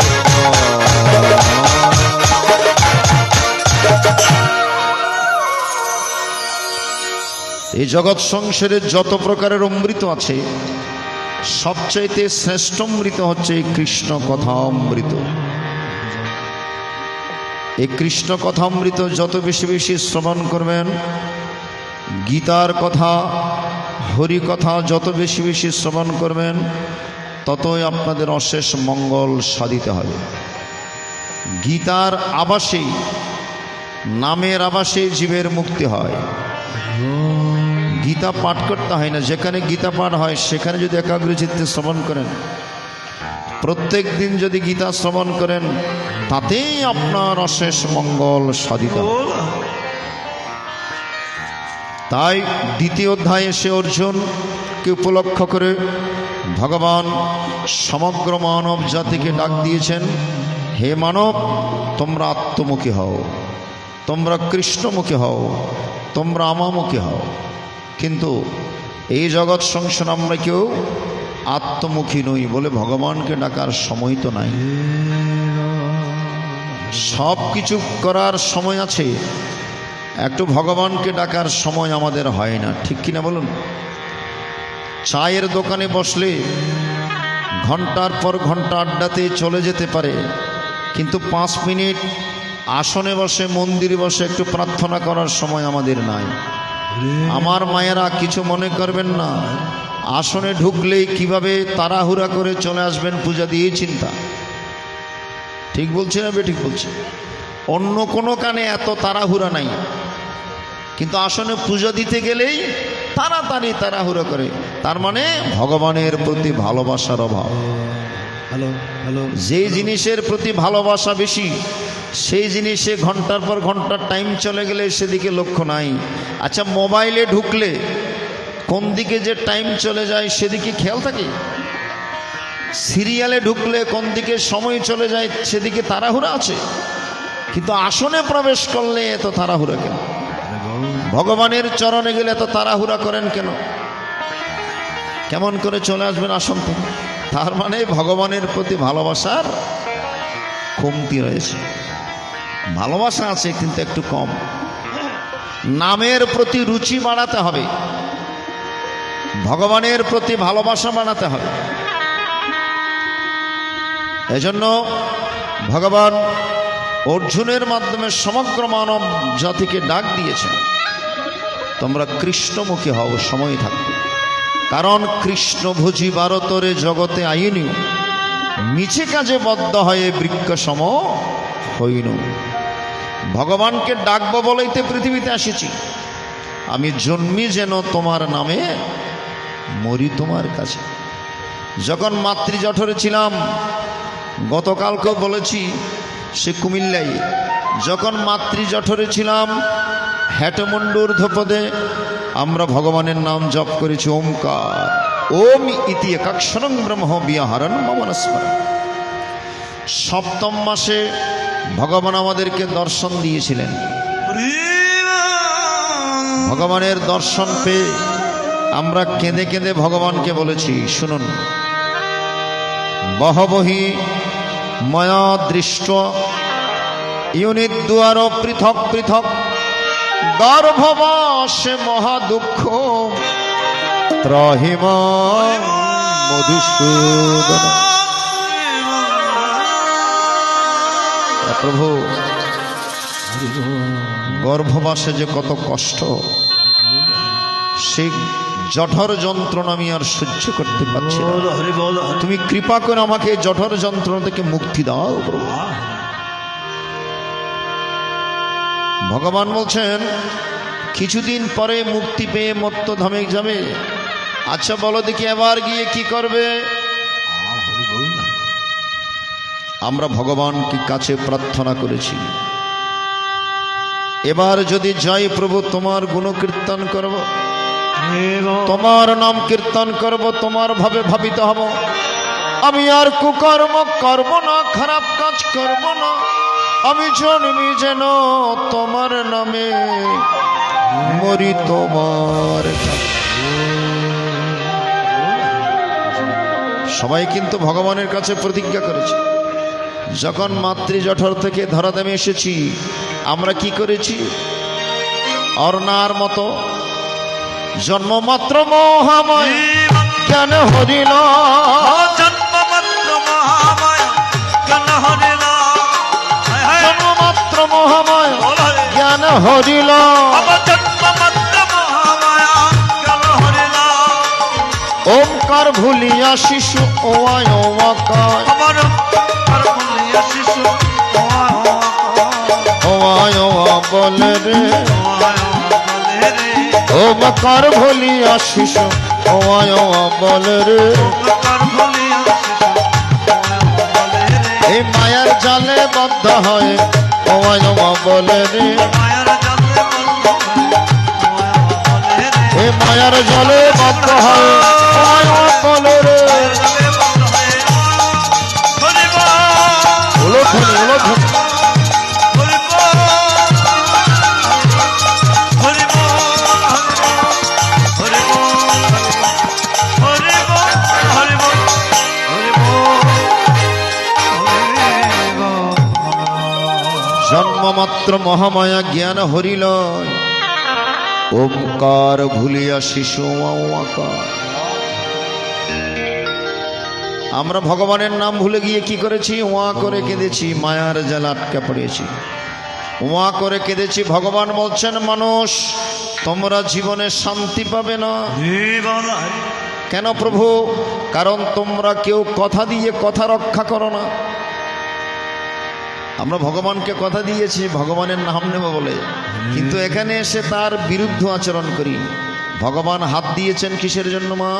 এই জগৎ সংসারে যত প্রকারের অমৃত আছে, সবচাইতে শ্রেষ্ঠ অমৃত হচ্ছে এই কৃষ্ণ কথামৃত। এই কৃষ্ণ কথামৃত যত বেশি বেশি শ্রবণ করবেন, গীতার কথা, হরি কথা যত বেশি বেশি শ্রবণ করবেন, ততই আপনাদের অশেষ মঙ্গল সাধিত হবে। গীতার আবাসেই, নামের আবাসেই জীবের মুক্তি হয়। গীতা পাঠ করতে হয় না, যেখানে গীতা পাঠ হয় সেখানে যদি একাগ্রচিত্তে শ্রবণ করেন, প্রত্যেক দিন যদি গীতা শ্রবণ করেন, তাতেই আপনার অশেষ মঙ্গল সাধিত। তাই দ্বিতীয় অধ্যায়ে এসে অর্জুনকে উপলক্ষ করে ভগবান সমগ্র মানব জাতিকে ডাক দিয়েছেন, হে মানব, তোমরা আত্মমুখী হও, তোমরা কৃষ্ণমুখী হও, তোমরা আমামুখী হও। কিন্তু এই জগৎ সংসার আমরা কেউ আত্মমুখী নই বলে ভগবানকে ডাকার সময় তো নাই। সব কিছু করার সময় আছে, একটু ভগবানকে ডাকার সময় আমাদের হয় না, ঠিক কিনা বলুন? চায়ের দোকানে বসলে ঘন্টার পর ঘন্টা আড্ডাতে চলে যেতে পারে, কিন্তু 5 মিনিট আসনে বসে, মন্দিরে বসে একটু প্রার্থনা করার সময় আমাদের নাই। আমার মায়েরা কিছু মনে করবেন না, আসনে ঢুকলেই কিভাবে তাড়াহুড়া করে চলে আসবেন পূজা দিয়ে চিন্তা। ঠিক বলছি না বেঠিক বলছি? অন্য কোনো কানে এত তাড়াহুড়া নাই, কিন্তু আসনে পূজা দিতে গেলেই তাড়াতাড়ি তাড়াহুড়া করে। তার মানে ভগবানের প্রতি ভালোবাসার অভাব। যেই জিনিসের প্রতি ভালোবাসা বেশি, সেই জিনিসে ঘন্টার পর ঘন্টার টাইম চলে গেলে সেদিকে লক্ষ্য নাই। আচ্ছা, মোবাইলে ঢুকলে কোন দিকে যে টাইম চলে যায় সেদিকে খেয়াল থাকে? সিরিয়ালে ঢুকলে কোন দিকে সময় চলে যায় সেদিকে তাড়াহুড়া আছে, কিন্তু আসনে প্রবেশ করলে এত তাড়াহুড়া কেন? ভগবানের চরণে গেলে এত তাড়াহুড়া করেন কেন? কেমন করে চলে আসবেন আসন থেকে? তার মানে ভগবানের প্রতি ভালোবাসার কমতি রয়েছে। ভালোবাসা আছে কিন্তু একটু কম। নামের প্রতি রুচি বাড়াতে হবে, ভগবানের প্রতি ভালোবাসা বাড়াতে হবে। এজন্য ভগবান অর্জুনের মাধ্যমে সমগ্র মানব জাতিকে ডাক দিয়েছেন, তোমরা কৃষ্ণমুখী হও, সময় থাকবে। কারণ কৃষ্ণ ভুজি ভারতরে জগতে আইনি, মিছে কাজে বদ্ধ হয়ে বৃক্ষ সম হইন। ভগবানকে ডাকবো বলেইতে পৃথিবীতে আসিছি, আমি জন্মি যেন তোমার নামে, মরি তোমার কাছে। যখন মাতৃজঠরে ছিলাম, গতকালকেও বলেছি, সে কুমিল্লাই, যখন মাতৃজঠরে ছিলাম হেটমুন্ডুর ধ্রুপদে আমরা ভগবানের নাম জপ করেছি, ওমকার, ওম ইতি একাক্ষরং ব্রহ্ম বিহারণ মমনস্মরণ। 7ম মাসে ভগবান আমাদেরকে দর্শন দিয়েছিলেন। ভগবানের দর্শন পেয়ে আমরা কেঁদে কেঁদে ভগবানকে বলেছি, শুনুন, বহবহি ময়া দৃষ্ট ইউনিদ্বার পৃথক পৃথক গর্ভবাসে মহা দুঃখ ত্রহিম মধুসূদন। প্রভু, গর্ভবাসে যে কত কষ্ট, সেই জঠর যন্ত্রণা আমি আর সহ্য করতে পারছি না। তুমি কৃপা করে আমাকে জঠর যন্ত্রণা থেকে মুক্তি দাও প্রভু। ভগবান বলছেন কিছুদিন পরে মুক্তি পেয়ে মত্তধামে যাবে। আচ্ছা বলো দেখি এবার গিয়ে কি করবে? আমরা ভগবানকে কাছে প্রার্থনা করেছি, এবার যদি যাই প্রভু তোমার গুণ কীর্তন করব, তোমার নাম কীর্তন করব, তোমার ভাবে ভাবিত হব। আমি আর কুকর্ম করব না, খারাপ কাজ করব না। আমি জন্মি যেন তোমার নামে, মরি তোমার। সবাই কিন্তু ভগবানের কাছে প্রতিজ্ঞা করেছে। যখন মাতৃ জঠর থেকে ধরাধামে এসেছি, আমরা কি করেছি? অর্ণার মতো জন্মমাত্র মহামায় জ্ঞান হরিল, জন্মমাত্র মহামায় জ্ঞান হরিল, জন্মমাত্র মহামায় জ্ঞান হরিল, জন্মমাত্র মহামায় জ্ঞান হরিল। ওমকার ভুলিয়া শিশু ওয়ায় ওয়াকায়, আমার ওমকার ভুলিয়া শিশু ওয়ায় ওয়া বলে রে, ওমকার ভুলিয়া শিশু ওয়ায় ওয়া বলে রে। এই মায়ার জালে বদ্ধ হয় ওয়ায় ওয়া বলে রে, এই মায়ার জালে বদ্ধ হয় ওয়ায় ওয়া বলে রে। উলুধ্বনি উলুধ্বনি। জন্মমাত্র মহামায়া জ্ঞান হরিল, ওমকার ভুলিয়া শিশু ওয়াকার। আমরা ভগবানের নাম ভুলে গিয়ে কি করেছি? ওয়া করে কেঁদেছি, মায়ার জালে আটকা পড়েছি, ওয়া করে কেঁদেছি। ভগবান বলছেন মানুষ তোমরা জীবনে শান্তি পাবে না। কেন প্রভু? কারণ তোমরা কেউ কথা দিয়ে কথা রক্ষা করো না। আমরা ভগবানকে কথা দিয়েছি ভগবানের নাম নেব বলে, কিন্তু এখানে এসে তার বিরুদ্ধ আচরণ করি। ভগবান হাত দিয়েছেন কিসের জন্য মা?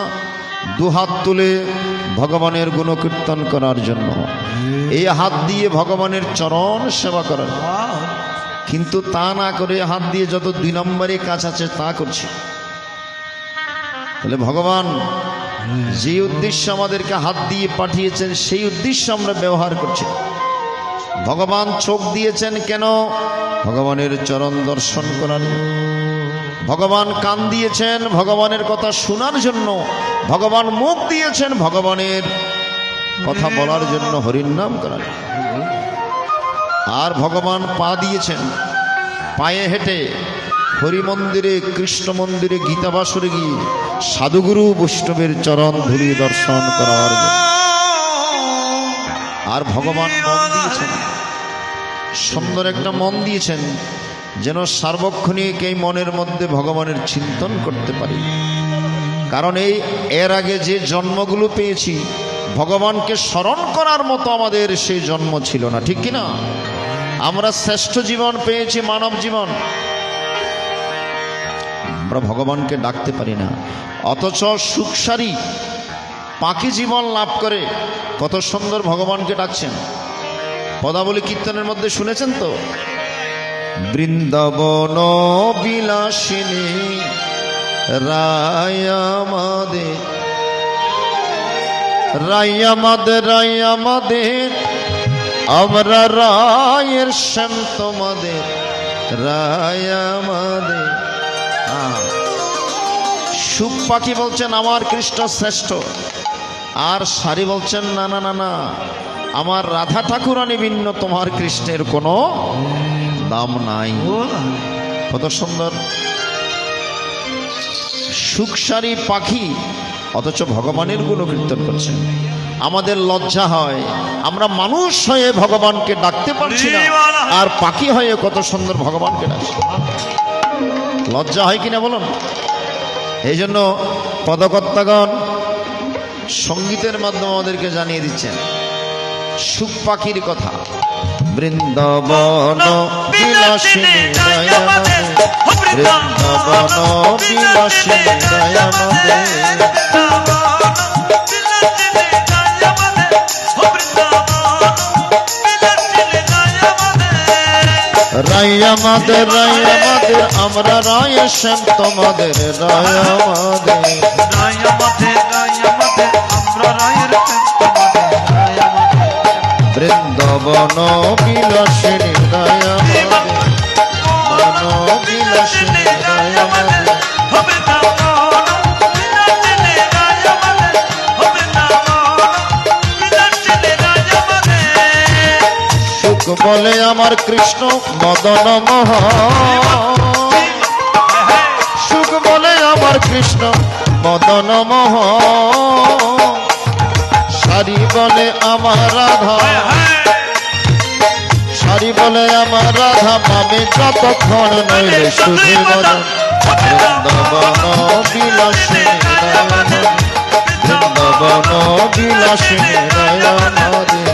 দু হাত তুলে ভগবানের গুণকীর্তন করার জন্য। এই হাত দিয়ে ভগবানের চরণ সেবা করার, কিন্তু তা না করে হাত দিয়ে যত 2 নম্বরে কাজ আছে তা করছি। তাহলে ভগবান যে উদ্দেশ্য আমাদেরকে হাত দিয়ে পাঠিয়েছেন সেই উদ্দেশ্য আমরা ব্যবহার করছি। ভগবান চোখ দিয়েছেন কেন? ভগবানের চরণ দর্শন করার। ভগবান কান দিয়েছেন ভগবানের কথা শোনার জন্য। ভগবান মুখ দিয়েছেন ভগবানের কথা বলার জন্য, হরির নাম করার। আর ভগবান পা দিয়েছেন পায়ে হেঁটে হরি মন্দিরে, কৃষ্ণ মন্দিরে, গীতাবাসরে গিয়ে সাধুগুরু বৈষ্ণবের চরণ ধুলি দর্শন করার জন্য। আর ভগবান মন দিয়েছেন, সুন্দর একটা মন দিয়েছেন, যেন সার্বক্ষণিক এই মনের মধ্যে ভগবানের চিন্তন করতে পারি। কারণ এর আগে যে জন্মগুলো পেয়েছি ভগবানকে স্মরণ করার মতো আমাদের সেই জন্ম ছিল না, ঠিক কিনা? আমরা শ্রেষ্ঠ জীবন পেয়েছি, মানব জীবন। আমরা ভগবানকে ডাকতে পারি না, অথচ সুখসারী পাখি জীবন লাভ করে কত সুন্দর ভগবানকে ডাকছেন। পদাবলী কীর্তনের মধ্যে শুনেছেন তো? বৃন্দাবন বিলাসিনী রায়ামাদের, রায়ামাদের, রায়ামাদের, আমরা রায়ের শ্যাম তোমাদের, রায়ামাদের। সুখ পাখি বলছেন আমার কৃষ্ণ শ্রেষ্ঠ, আর সারি বলছেন না না না না, আমার রাধা ঠাকুরানী ভিন্ন, তোমার কৃষ্ণের কোনো দাম নাই। কত সুন্দর সুখসারী পাখি, অথচ ভগবানের গুণকীর্তন করছেন। আমাদের লজ্জা হয়, আমরা মানুষ হয়ে ভগবানকে ডাকতে পারছি না, আর পাখি হয়ে কত সুন্দর ভগবানকে ডাকছি। লজ্জা হয় কিনা বলুন? এই জন্য পদকর্তাগণ সঙ্গীতের মাধ্যমে আমাদেরকে জানিয়ে দিচ্ছেন সুখ পাখির কথা। বৃন্দাবন বিলাসিনী দয়ামদে, বৃন্দাবন বিলাসিনী দয়ামদে, রায় আমাদের রায় আমাদের আমরা রায় শ্যাম তোমাদের রায় আমাদের, রায় আমাদের রায় আমাদের আমরা রায়ের শ্যাম তোমাদের রায় আমাদের, বৃন্দাবন বিলাসিনী রায় আমাদের, বন বিলাসিনী রায় আমাদের, সুখ বলে আমার কৃষ্ণ মদন মোহন, সুখ বলে আমার কৃষ্ণ মদন মোহন, সারি বলে আমার রাধা, সারি বলে আমার রাধা পাবে যতক্ষণ নইলে শুধু মদন। বৃন্দাবন বিলাসিনী রায় আমাদের, বৃন্দাবন বিলাসিনী রায় আমাদের,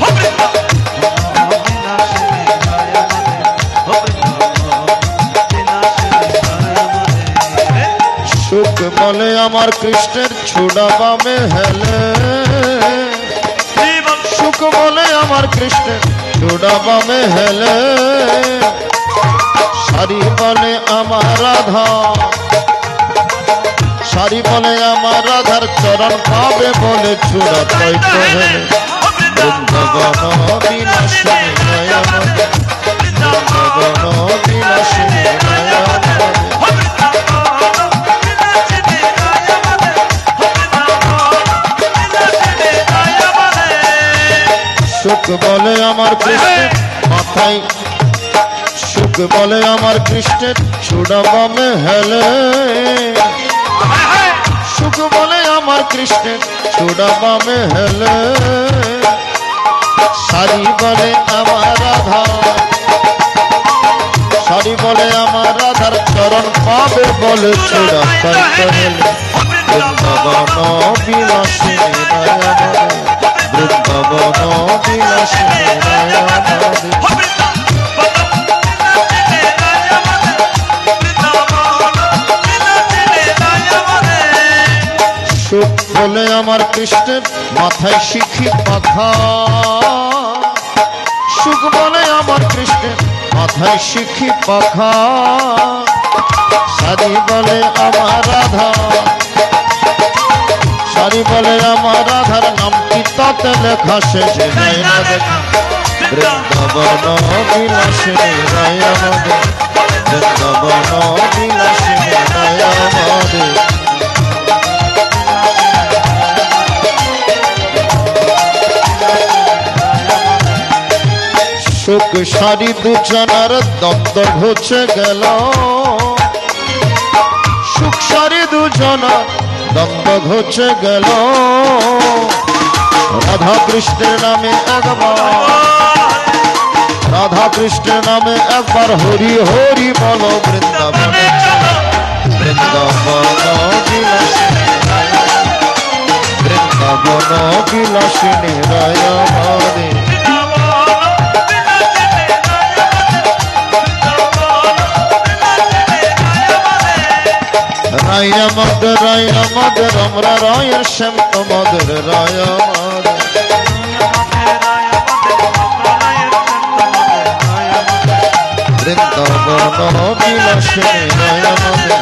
সুখ বলে আমার কৃষ্ণের ছোড়া বামে হেলে, সুখ বলে আমার কৃষ্ণের ছোড়া বামে হেলে, সারি বলে আমার রাধা, সারি বলে আমার রাধার চরণ পাবে বলে ছোড়া তৈত হেলে। বৃন্দাবন বিলাসিনী রায় আমাদের, বৃন্দাবন বিলাসিনী রায় আমাদের, সুখ বলে আমার কৃষ্ণের মাথায়, সুখ বলে আমার কৃষ্ণের ছোড়া বামে হেলে, সুখ বলে আমার কৃষ্ণের ছোড়া বামে হেলে, সারি বলে আমার রাধা, সারি বলে আমার রাধার চরণ পাবে বলে ছোড়া পাইতে হেলে। বৃন্দাবন বিলাসিনী রায় আমাদের, বৃন্দাবন বিলাসিনী রায় আমাদের, সুখ বলে আমার কৃষ্ণের মাথায় শিখি পাখা, সুখ বলে আমার কৃষ্ণের মাথায় শিখি পাখা, সারি বলে আমার রাধা, সারি বলে আমার রাধার নাম কি তাতে লেখা শেষে নেই না দেখা। বৃন্দাবন বিলাসিনী রায় আমাদের, বৃন্দাবন বিলাসিনী রায় আমাদের, সুখ সারি দুজনার দ্বন্দ্ব ঘুচে গেল, সুখ সারি দুজনার দ্বন্দ্ব ঘুচে গেল, রাধা কৃষ্ণের নামে একবার, রাধা কৃষ্ণের নামে একবার হরি হরি বলো। বৃন্দাবন বৃন্দাবন বিলাসিনী রায়, বৃন্দাবন বিলাসিনী রায় আমাদের, রায় আমাদের রায় আমাদের আমরা রায়ের শ্যাম তোমাদের রায় আমাদের, বৃন্দাবন বিলাসিনী রায় আমাদের,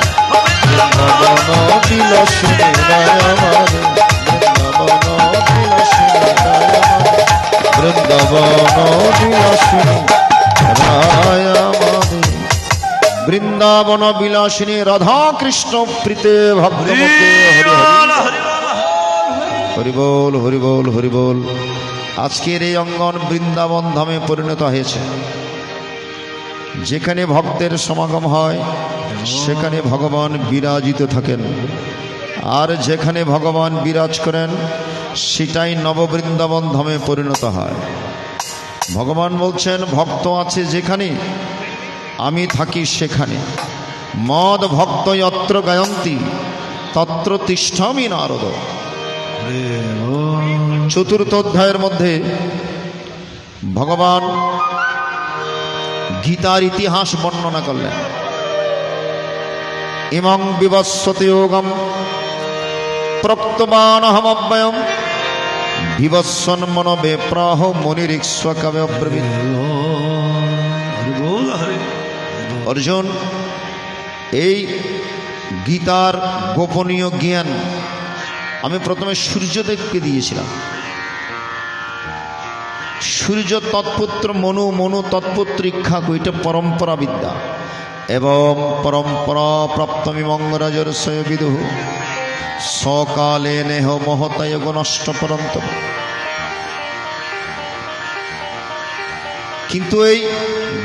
বৃন্দাবন বিলাসিনী রায় আমাদের, বৃন্দাবন বিলাসিনী রায় আমাদের, বৃন্দাবন বিলাসিনী রায় আমাদের, বৃন্দাবন বিলাসিনী রাধা কৃষ্ণ প্রীতে ভক্তমতে হরি হরি হরি বল হরি বল হরি বল। আজকের এই অঙ্গন বৃন্দাবন ধামে পরিণত হয়েছে। যেখানে ভক্তের সমাগম হয় সেখানে ভগবান বিরাজিত থাকেন, আর যেখানে ভগবান বিরাজ করেন সেটাই নববৃন্দাবন ধামে পরিণত হয়। ভগবান বলছেন, ভক্ত আছে যেখানে আমি থাকি সেখানে, মদ ভক্ত যত্র গায়ন্তি তত্র তিষ্ঠামি নারদ। হরি বল। চতুর্থ অধ্যায়ের মধ্যে ভগবান গীতার ইতিহাস বর্ণনা করলেন। ইমং বিবস্বতে যোগম প্রক্তবানহমব্যয়ম বিবস্বন মনবে প্রাহ মুনিরিক্ষ্বকবে অব্রবীত। হরি বল, হরি বল। অর্জুন, এই গীতার গোপনীয় জ্ঞান আমি প্রথমে সূর্যদেবকে দিয়েছিলাম। সূর্য তৎপুত্র মনু, মনু তৎপুত্র ইক্ষাকু, এটা পরম্পরা বিদ্যা। এবং পরম্পরা প্রাপ্তমিমং রাজর্ষয় বিদুঃ সকালে নেহ মহতয় নষ্ট পরন্ত। কিন্তু এই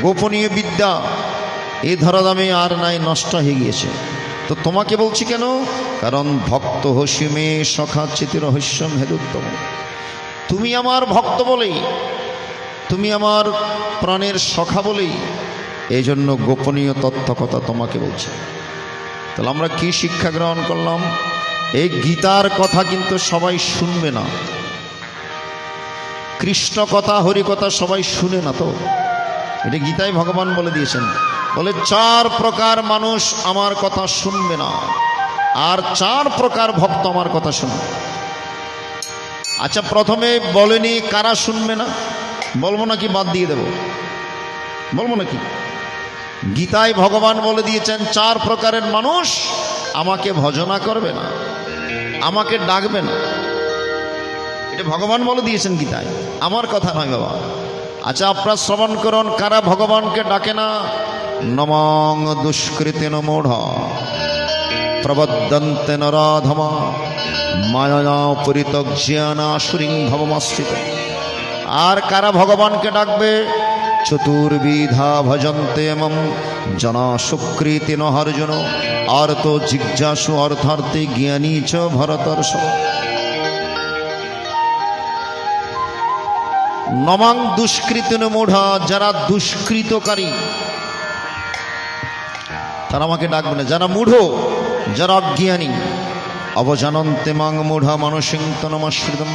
গোপনীয় বিদ্যা এই ধরাধামে আর নাই, নষ্ট হয়ে গিয়েছে। তো তোমাকে বলছি কেন? কারণ ভক্ত হসিমে সখা চিতি রহস্যম হেদুত্তম। তুমি আমার ভক্ত বলেই, তুমি আমার প্রাণের সখা বলেই এই জন্য গোপনীয় তথ্য কথা তোমাকে বলছি। তাহলে আমরা কি শিক্ষা গ্রহণ করলাম? এই গীতার কথা কিন্তু সবাই শুনবে না। কৃষ্ণ কথা, হরি কথা সবাই শুনে না। তো এটা গীতায় ভগবান বলে দিয়েছেন, বলে 4 প্রকার মানুষ আমার কথা শুনবে না, আর 4 প্রকার ভক্ত আমার কথা শুনবে। আচ্ছা, প্রথমে বলেনি কারা শুনবে না? বলবো নাকি বাদ দিয়ে দেব? বলবো নাকি? গীতায় ভগবান বলে দিয়েছেন 4 প্রকারের মানুষ আমাকে ভজনা করবে না, আমাকে ডাকবে না। এটা ভগবান বলে দিয়েছেন গীতায়, আমার কথা নয় বাবা। আচ্ছা, আপনারা শ্রবণ করুন, কারা ভগবানকে ডাকে না? নমং দুষ্কৃতেন মূঢ় প্রবদন্তে নরাধমা মায়া পরিত্যজ্যানাসুরিং ভবমাশ্রিত। আর কারা ভগবানকে ডাকবে? চতুর্বিধা ভজন্তে মম জনা সুকৃতি নহার্জুন আর্ত জিজ্ঞাসু অর্থার্থে জ্ঞানী চ ভরতর্ষভ। নমাং দুষ্কৃতিন মূঢ়া, যারা দুষ্কৃতকারী তারা আমাকে ডাকবে না। যারা মূঢ়, যারা অজ্ঞানী, অবজানন্তে মাং মূঢ়া মানসিং তনমাশ্রিতম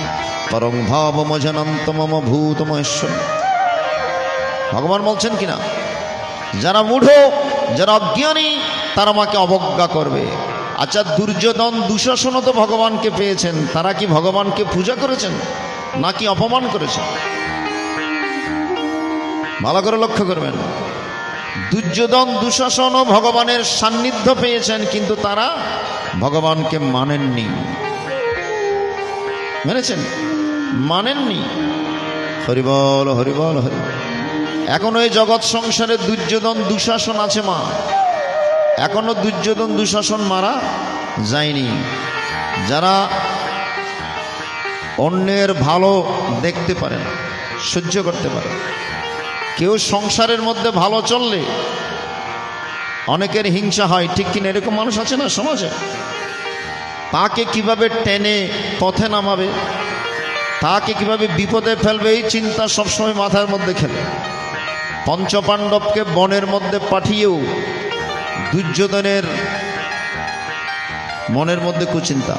পরং ভাবমজানন্ত মম ভূতমহেশ্বর। ভগবান বলছেন কিনা, যারা মূঢ়, যারা অজ্ঞানী, তারা আমাকে অবজ্ঞা করবে। আচ্ছা, দুর্যোধন দুঃশাসনও তো ভগবানকে পেয়েছেন, তারা কি ভগবানকে পূজা করেছেন নাকি অপমান করেছেন? ভালো করে লক্ষ্য করবেন। দুর্যোধন দুঃশাসনও ভগবানের সান্নিধ্য পেয়েছেন, কিন্তু তারা ভগবানকে মানেননি। মেনেছেন? মানেননি। হরিবল, হরিবল, হরি। এখনো এই জগৎ সংসারে দুর্যোধন দুঃশাসন আছে মা, এখনো দুর্যোধন দুঃশাসন মারা যায়নি। যারা অন্যের ভালো দেখতে পারে না, সহ্য করতে পারে। কেউ সংসারের মধ্যে ভালো চললে অনেকের হিংসা হয়, ঠিক কিনা? এরকম মানুষ আছে না সমাজে? তাকে কিভাবে টেনে পথে নামাবে, তাকে কিভাবে বিপদে ফেলবে, এই চিন্তা সবসময় মাথার মধ্যে খেলে। পঞ্চপাণ্ডবকে বনের মধ্যে পাঠিয়েও দুর্যোধনের মনের মধ্যে কুচিন্তা।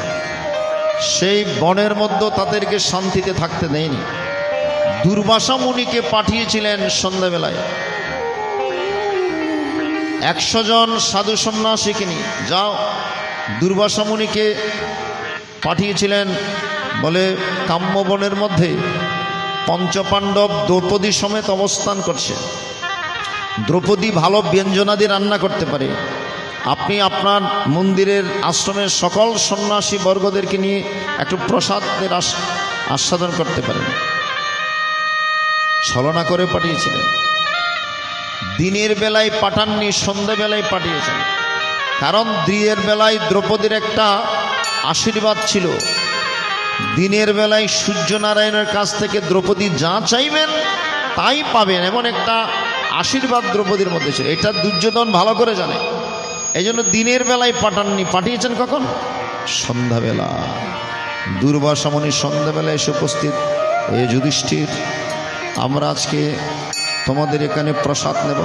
সেই বনের মধ্যে তাদেরকে শান্তিতে থাকতে দেয়নি। দুর্বাসা মুনিকে পাঠিয়েছিলেন সন্ধ্যাবেলায়, 100 জন সাধু সন্ন্যাসীকে নিয়ে, যাও। দুর্বাসা মুনিকে পাঠিয়েছিলেন, বলে কাম্যবনের মধ্যে পঞ্চপাণ্ডব দ্রৌপদী সমেত অবস্থান করছে। দ্রৌপদী ভালো ব্যঞ্জনাদি রান্না করতে পারে, আপনি আপনার মন্দিরের আশ্রমের সকল সন্ন্যাসী বর্গদেরকে নিয়ে একটু প্রসাদের আস্বাদন করতে পারেন। ছলনা করে পাঠিয়েছিলেন। দিনের বেলায় পাঠাননি, সন্ধ্যাবেলায় পাঠিয়েছেন। কারণ দিনের বেলায় দ্রৌপদীর একটা আশীর্বাদ ছিল, দিনের বেলায় সূর্যনারায়ণের কাছ থেকে দ্রৌপদী যা চাইবেন তাই পাবেন, এমন একটা আশীর্বাদ দ্রৌপদীর মধ্যে ছিল। এটা দুর্যোধন ভালো করে জানে, এই জন্য দিনের বেলায় পাঠাননি, পাঠিয়েছেন কখন? সন্ধ্যাবেলা। দুর্বাসা মুনি সন্ধ্যাবেলায় এসে উপস্থিত, এ যুধিষ্ঠির, আমরা আজকে তোমাদের এখানে প্রসাদ নেব,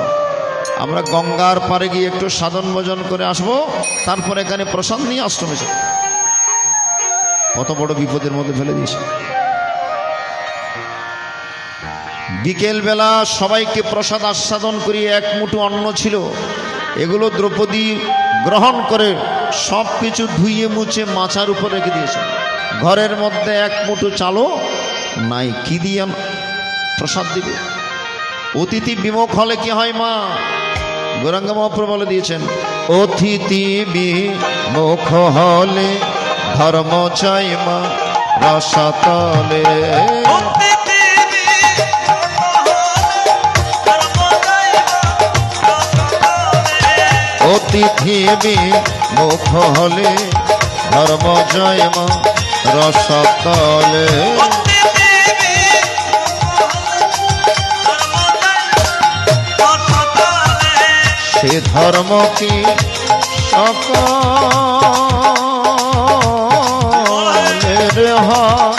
আমরা গঙ্গার পাড়ে গিয়ে একটু সাধন ভোজন করে আসবো, তারপর এখানে প্রসাদ নিয়ে আশ্রমে যাব। কত বড় বিপদের মধ্যে ফেলে দিয়েছে। বিকেল বেলা সবাইকে প্রসাদ আস্বাদন করিয়ে এক মুঠো অন্ন ছিল, এগুলো দ্রৌপদী গ্রহণ করে সব কিছু ধুইয়ে মুছে মাচার উপর রেখে দিয়েছে। ঘরের মধ্যে এক মুঠো চালও নাই, কি দিয়ে প্রসাদ দিবে? অতিথি বিমুখ হলে কি হয় মা? গৌরাঙ্গ মহাপ্রভু বলে দিয়েছেন, অতিথি বিমুখ হলে ধর্ম চাই মা রসাতলে। অতিথি বিমুখ হলে ধর্ম জয় মা রসাতলে। সে ধর্ম কি সকলের হয়,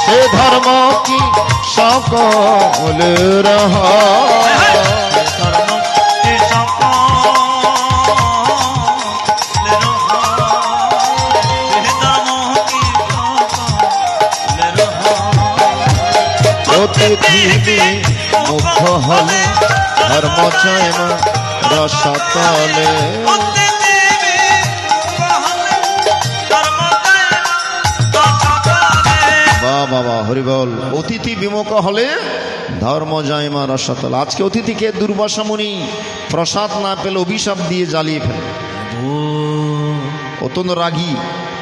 সে ধর্ম কি সকলের হয়। অতিথি মুখ হলে ধর্ম চায় না রসাতলে। বাবা হরি বল। অতিথি বিমুখ হলে ধর্ম যায় মা রসাতলে। আজকে অতিথিকে দুর্বাসা মুনি প্রসাদ না পেলে অভিশাপ দিয়ে জ্বালিয়ে ফেলে। অত্যন্ত রাগী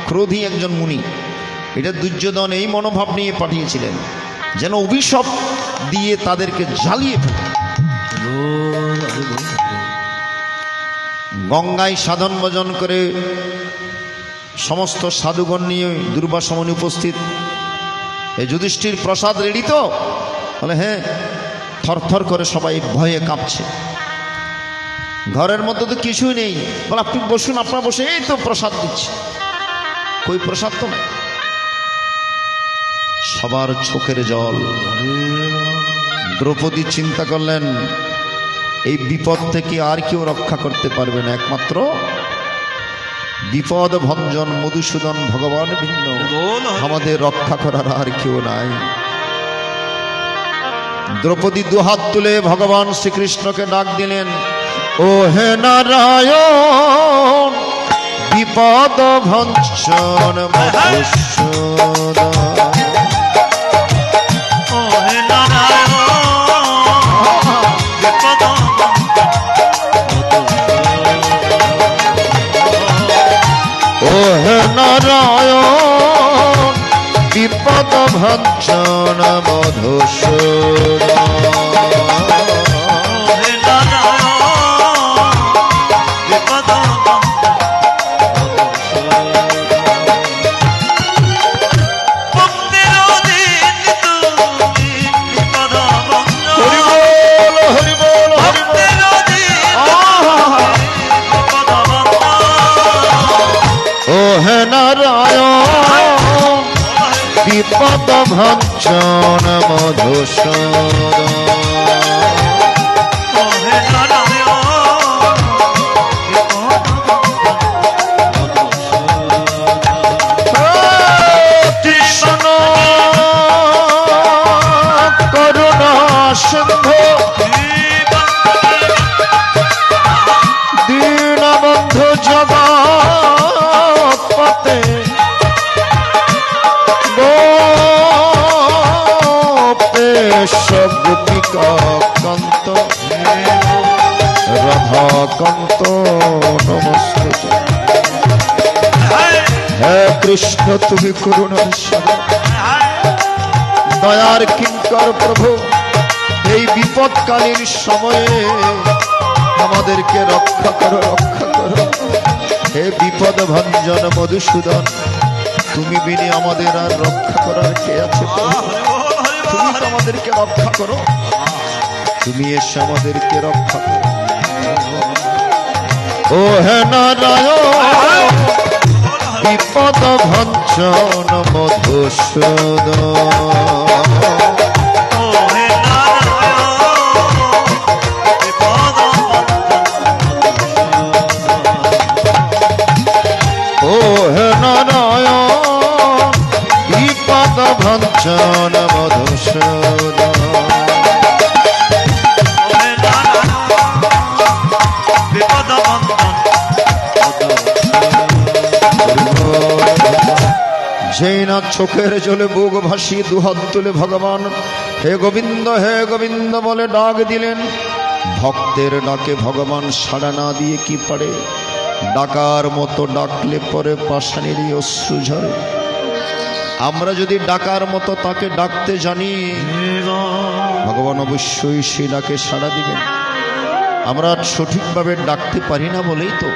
ক্রোধী একজন মুনি। এটা দুর্যোধন এই মনোভাব নিয়ে পাঠিয়েছিলেন যেন অভিশাপ দিয়ে তাদেরকে জ্বালিয়ে ফেলে। গঙ্গায় সাধন ভজন করে সমস্ত সাধুগণ নিয়ে দুর্বাসা মুনি উপস্থিত। এই যুধিষ্ঠির প্রসাদ রেডি তো? বলে হ্যাঁ। থরথর করে সবাই ভয়ে কাঁপছে। ঘরের মধ্যে তো কিছুই নেই। বলে আপনি বসুন, আপনার বসে, এই তো প্রসাদ দিচ্ছে। কই প্রসাদ তো না। সবার চোখের জল। দ্রৌপদী চিন্তা করলেন এই বিপদ থেকে আর কেউ রক্ষা করতে পারবে না, একমাত্র বিপদ ভঞ্জন মধুসূদন ভগবান ভিন্ন আমাদের রক্ষা করার আর কেউ নাই। দ্রৌপদী দুহাত তুলে ভগবান শ্রীকৃষ্ণকে ডাক দিলেন, ও হে নারায়ণ বিপদ ভঞ্জন মধুসূদন। ও হে নারায়ণ বিপদ ভঞ্জন মধুসূদন। বিপদ ভঞ্জন মধুসূদন। কৃষ্ণ করুণা সিন্ধু দীনবন্ধু জগৎপতে গোপিকা কান্ত রাধা কান্ত নমস্তে। হে কৃষ্ণ তুমি করুণার সাগর, দয়ার কিঙ্কর প্রভু, এই বিপদকালীন সময়ে আমাদেরকে রক্ষা করো, রক্ষা করো। হে বিপদ ভঞ্জন মধুসূদন, তুমি বিনে আমাদের আর রক্ষা করার কে আছে? তুমি তো আমাদেরকে রক্ষা করো, তুমি এসে আমাদেরকে রক্ষা করো। ও হে নারায়ণ বিপদ ভঞ্জন মধুসূদন। ও হে নারায়ণ কাঞ্চন মধুসূদন। ওরে নারায়ণ বিপদ বন্ধন যেই না চোখের জলে বুক ভাসিয়ে দুহাত তুলে ভগবান হে গোবিন্দ বলে ডাক দিলেন। ভক্তের ডাকে ভগবান সাড়া না দিয়ে কি পারে, ডাকার মতো ডাকলে পরে পাষাণেরই অশ্রু ঝরে। আমরা যদি ডাকার মতো তাকে ডাকতে জানি, ভগবান অবশ্যই সেই ডাকে সাড়া দিবেন। আমরা সঠিকভাবে ডাকতে পারি না বলেই তো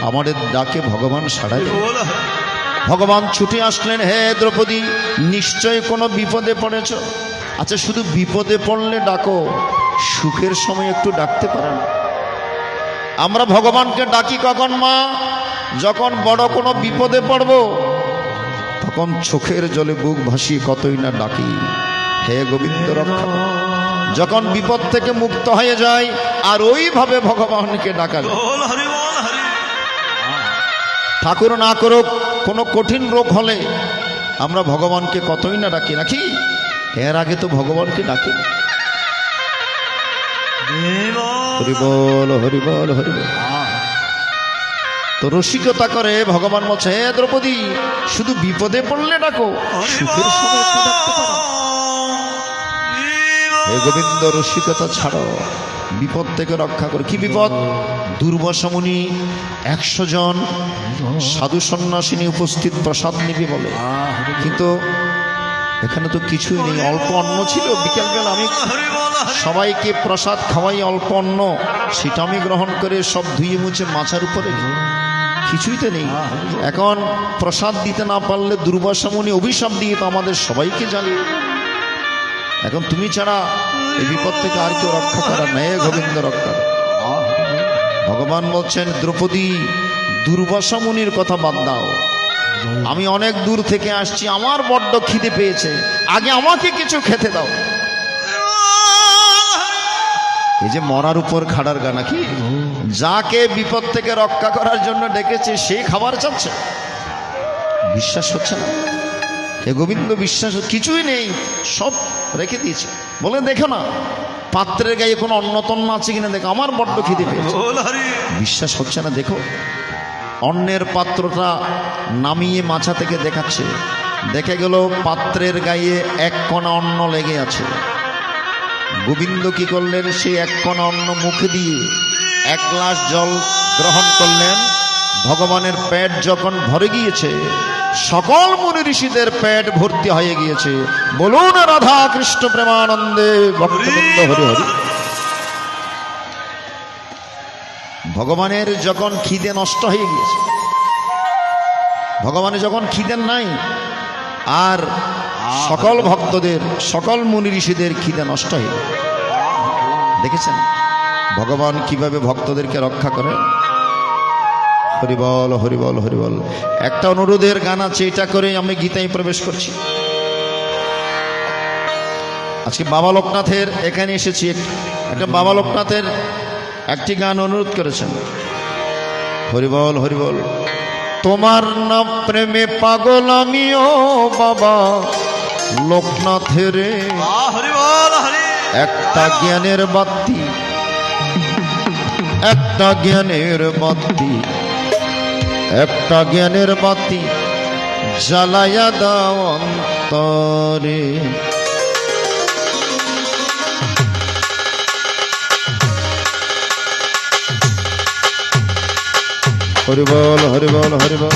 আমাদের ডাকে ভগবান সাড়া দেন। ভগবান ছুটে আসলেন, হে দ্রৌপদী নিশ্চয় কোনো বিপদে পড়েছ। আচ্ছা, শুধু বিপদে পড়লে ডাকো, সুখের সময় একটু ডাকতে পারেন। আমরা ভগবানকে ডাকি কখন মা? যখন বড় কোনো বিপদে পড়ব, তখন চোখের জলে বুক ভাসিয়ে কতই না ডাকি, হে গোবিন্দ রক্ষা করো। যখন বিপদ থেকে মুক্ত হয়ে যায়, আর ওইভাবে ভগবানকে ডাকা যায়। ঠাকুর না করুক, কোনো কঠিন রোগ হলে আমরা ভগবানকে কতই না ডাকি, নাকি? এর আগে তো ভগবানকে ডাকি। হরি বল হরি বল হরি বল। তো রসিকতা করে ভগবান বলছে, হে দ্রৌপদী শুধু বিপদে পড়লে ডাকো, সুখের সময় একটু ডাকতে পারো। হে গোবিন্দ রসিকতা ছাড়ো, বিপদ থেকে রক্ষা করো। কি বিপদ? দুর্বাসা মুনি 100 জন সাধু সন্ন্যাসিনী উপস্থিত প্রসাদ নিবি বলে, কিন্তু এখানে তো কিছুই নেই, অল্প অন্ন ছিল। বিকেলবেলা আমি সবাইকে প্রসাদ খাওয়াই, অল্প অন্ন, সেটা আমি গ্রহণ করে সব ধুয়ে মুছে মাচার উপরে, কিছুই তো নেই। এখন প্রসাদ দিতে না পারলে দুর্বাসা মুনি অভিশাপ দিয়ে তো আমাদের সবাইকে জ্বালিয়ে। এখন তুমি ছাড়া এই বিপদ থেকে আর কেউ রক্ষা করার নেই, গোবিন্দ রক্ষা। ভগবান বলছেন, দ্রৌপদী দুর্বাসা মুনির কথা বাদ দাও, আমি অনেক দূর থেকে আসছি, আমার বড্ড খিদে পেয়েছে, আগে আমাকে কিছু খেতে দাও। এই যে মরার উপর খাড়ার গা নাকি? যাকে বিপদ থেকে রক্ষা করার জন্য ডেকেছে সে খাবার চাচ্ছে। বিশ্বাস হচ্ছে না? হে গোবিন্দ বিশ্বাস কিছুই নেই, সব রেখে দিয়েছে। বলে দেখো না পাত্রের গায়ে কোনো অন্নতন্ন আছে কিনা দেখো, আমার বড্ড খিদে পেয়েছে। বিশ্বাস হচ্ছে না? দেখো অন্নের পাত্রটা নামিয়ে মাছা থেকে দেখাচ্ছে, দেখে গেল পাত্রের গায়ে 1 কণা অন্ন লেগে আছে। গোবিন্দ কি করলেন? সেই 1 কণা অন্ন মুখে দিয়ে 1 গ্লাস জল গ্রহণ করলেন। ভগবানের পেট যখন ভরে গিয়েছে, সকল মুনি ঋষিদের পেট ভর্তি হয়ে গিয়েছে। বলুন রাধা কৃষ্ণ প্রেমানন্দে ভক্তবৃন্দ হরি হরি। ভগবানের যখন খিদে নষ্ট হয়ে গিয়েছে, ভগবানের যখন খিদে নাই, আর সকল ভক্তদের, সকল মুনি ঋষিদের খিদে নষ্ট হয়ে গেছে। দেখেছেন ভগবান কিভাবে ভক্তদেরকে রক্ষা করে? হরিবল হরিবল হরিবল। একটা অনুরোধের গান আছে, এটা করে আমি গীতায় প্রবেশ করছি। আজকে বাবা লোকনাথের এখানে এসেছি, একটা বাবা লোকনাথের একটি গান অনুরোধ করেছেন। হরিবল হরিবল। তোমার না প্রেমে পাগল আমিও বাবা লোকনাথের, একটা জ্ঞানের বাতি, একটা জ্ঞানের বাতি, একটা জ্ঞানের বাতি জ্বালায়া দাও অন্তরে। হরিবল হরিবল হরিবল।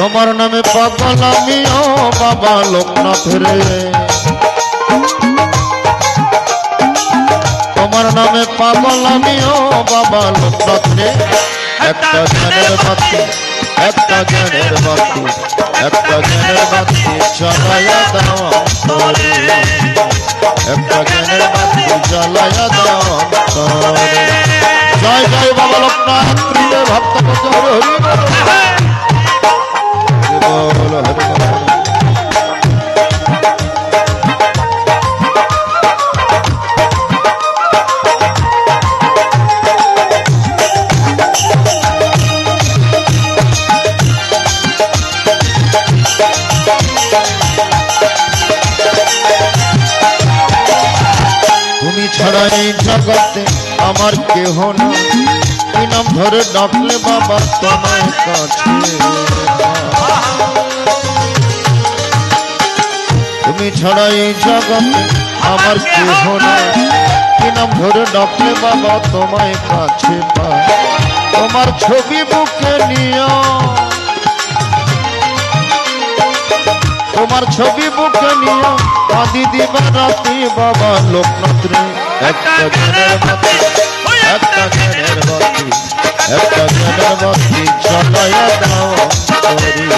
তোমার নামে পাগল আমিও বাবা লোকনাথের, তোমার নামে পাগল আমিও বাবা লোকনাথের, একটা জ্ঞানের বাতি, একটা জ্ঞানের বাতি, একটা জ্ঞানের বাতি জ্বালায়া দাও অন্তরে, একটা জ্ঞানের বাতি জ্বালায়া দাও অন্তরে। জয় জয় বাবা লোকনাথ প্রিয় ভক্ত হরি হরি বল, হরি বল, হরি বল। তুমি ছাড়া এই জগতে আমার কেহ না, কি নাম ধরে ডাকলে বাবা তোমার কাছে। তুমি ছাড়া এই জগতে আমার কেহ না, কি নাম ধরে ডাকলে বাবা তোমায় কাছে পায়। তোমার ছবি বুকে নিও, তোমার ছবি বুকে নিও কাঁদি দিবা রাতি বাবা লোকনাথ রে। একটা জ্ঞানের বাতি, একটা জ্ঞানের বাতি, একটা জ্ঞানের বাতি জ্বালায়া দাও অন্তরে।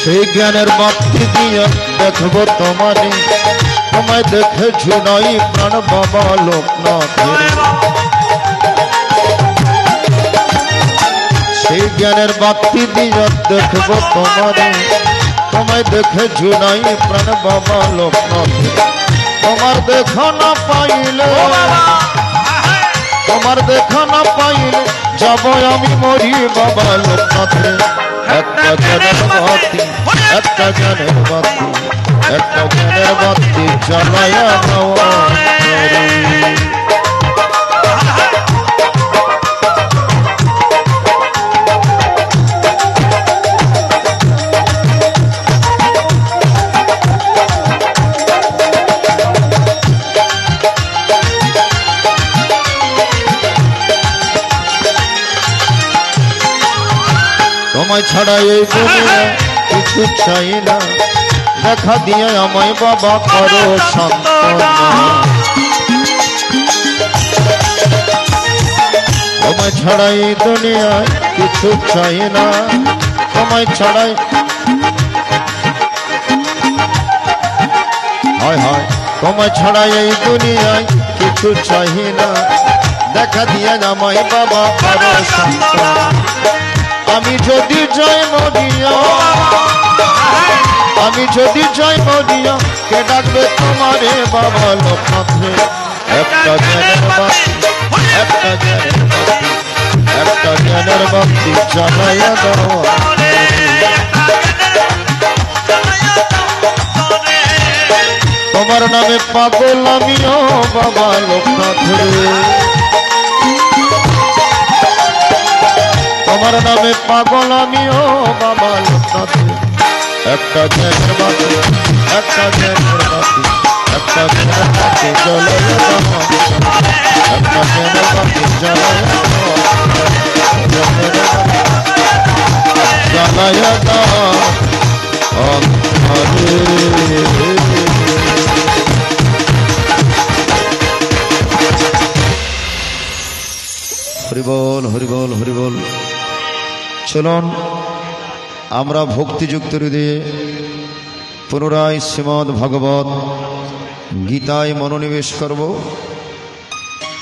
সেই জ্ঞানের বাতি দিয়ে দেখবো তোমারে, তোমায় দেখে ঝুনাই প্রাণ বাবা লোকনাথের। সেই জ্ঞানের বাতি দিয়ে দেখবো তোমারে, তোমায় দেখে ঝুনাই প্রাণ বাবা লোকনাথের। তোমার দেখা না পাইলে, তোমার দেখা না পাইলে যাব আমি মরি বাবা লোকনাথের। একটা জ্ঞানের বাতি, একটা জ্ঞানের বাতি, একটা জ্ঞানের বাতি জ্বালায়া দাও অন্তরে। তোমায় ছাড়া এই দুনিয়া কিছু চাই না, দেখা দিয়ে আমায় বাবা করো সান্ত্বনা। তোমায় ছাড়া এই দুনিয়ায় কিছু চাই না, তোমায় ছাড়াই হয় হয়, তোমায় ছাড়া এই দুনিয়ায় কিছু চাই না, দেখা দিয়ে আমায় বাবা করো সান্ত্বনা। আমি যদি জয় মরিয়া, আমি যদি জয় মরিয়া, কে ডাকবে তোমারে বাবা লোকনাথ রে। একটা জ্ঞানের বাতি, একটা জ্ঞানের বাতি, একটা জ্ঞানের বাতি জ্বালায়া দাও অন্তরে। তোমার নামে পাগল আমিও বাবা লোকনাথ রে, তোমার নামে পাগল আমিও বাবা লোকনাথ রে। একটা জ্ঞানের বাতি, একটা জ্ঞানের বাতি, একটা জ্ঞানের বাতি জ্বালায়া দাও অন্তরে। একটা জ্ঞানের বাতি জ্বালায়া দাও অন্তরে, জ্বালায়া দাও অন্তরে। হরি বল, হরি বল, হরি বল। চলুন আমরা ভক্তিযুক্ত হৃদয়ে পুনরায় শ্রীমদ্ ভাগবত গীতায় মনোনিবেশ করব।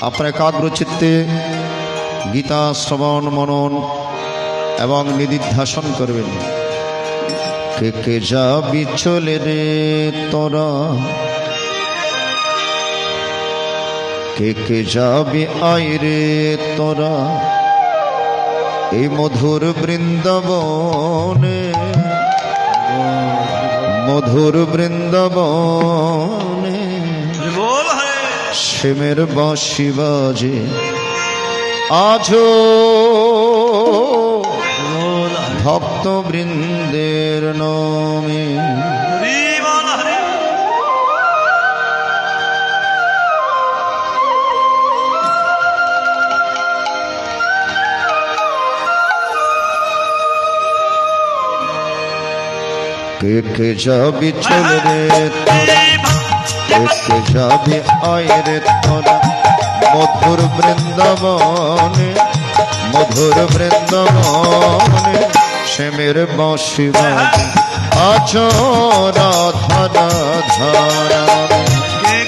আপনার একাগ্র চিত্তে গীতা শ্রবণ মনন এবং নিদিধ্যাসন করবেন। কে কে যাবি চলে রে তোরা, কে কে যাবি আই রে তোরা, এই মধুর বৃন্দাবনে, মধুর বৃন্দাবনে। শ্যামের বাঁশি বাজে আজো ভক্ত বৃন্দের নামে। কে যাবি চল রে তোরা, কে যাবি আয় রে তোরা মধুর বৃন্দাবনে, মধুর বৃন্দাবনে শ্যামের বাঁশি বাজে আছো রাধা রাধা রাধা।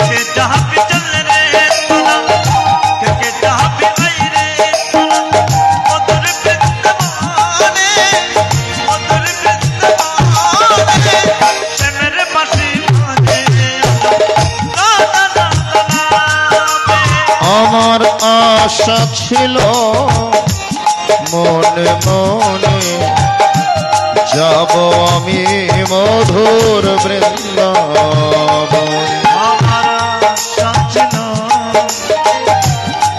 के जहाँ पे चल रे तोला के जहाँ पे आई रे तोला मधुर वृंदावने मधुर वृंदावने से मेरे पासी बाजे ला ला ला ला ला। আমার আশা ছিল মনে মনে যাব আমি মধুর বৃন্দাবন। हमारा सजना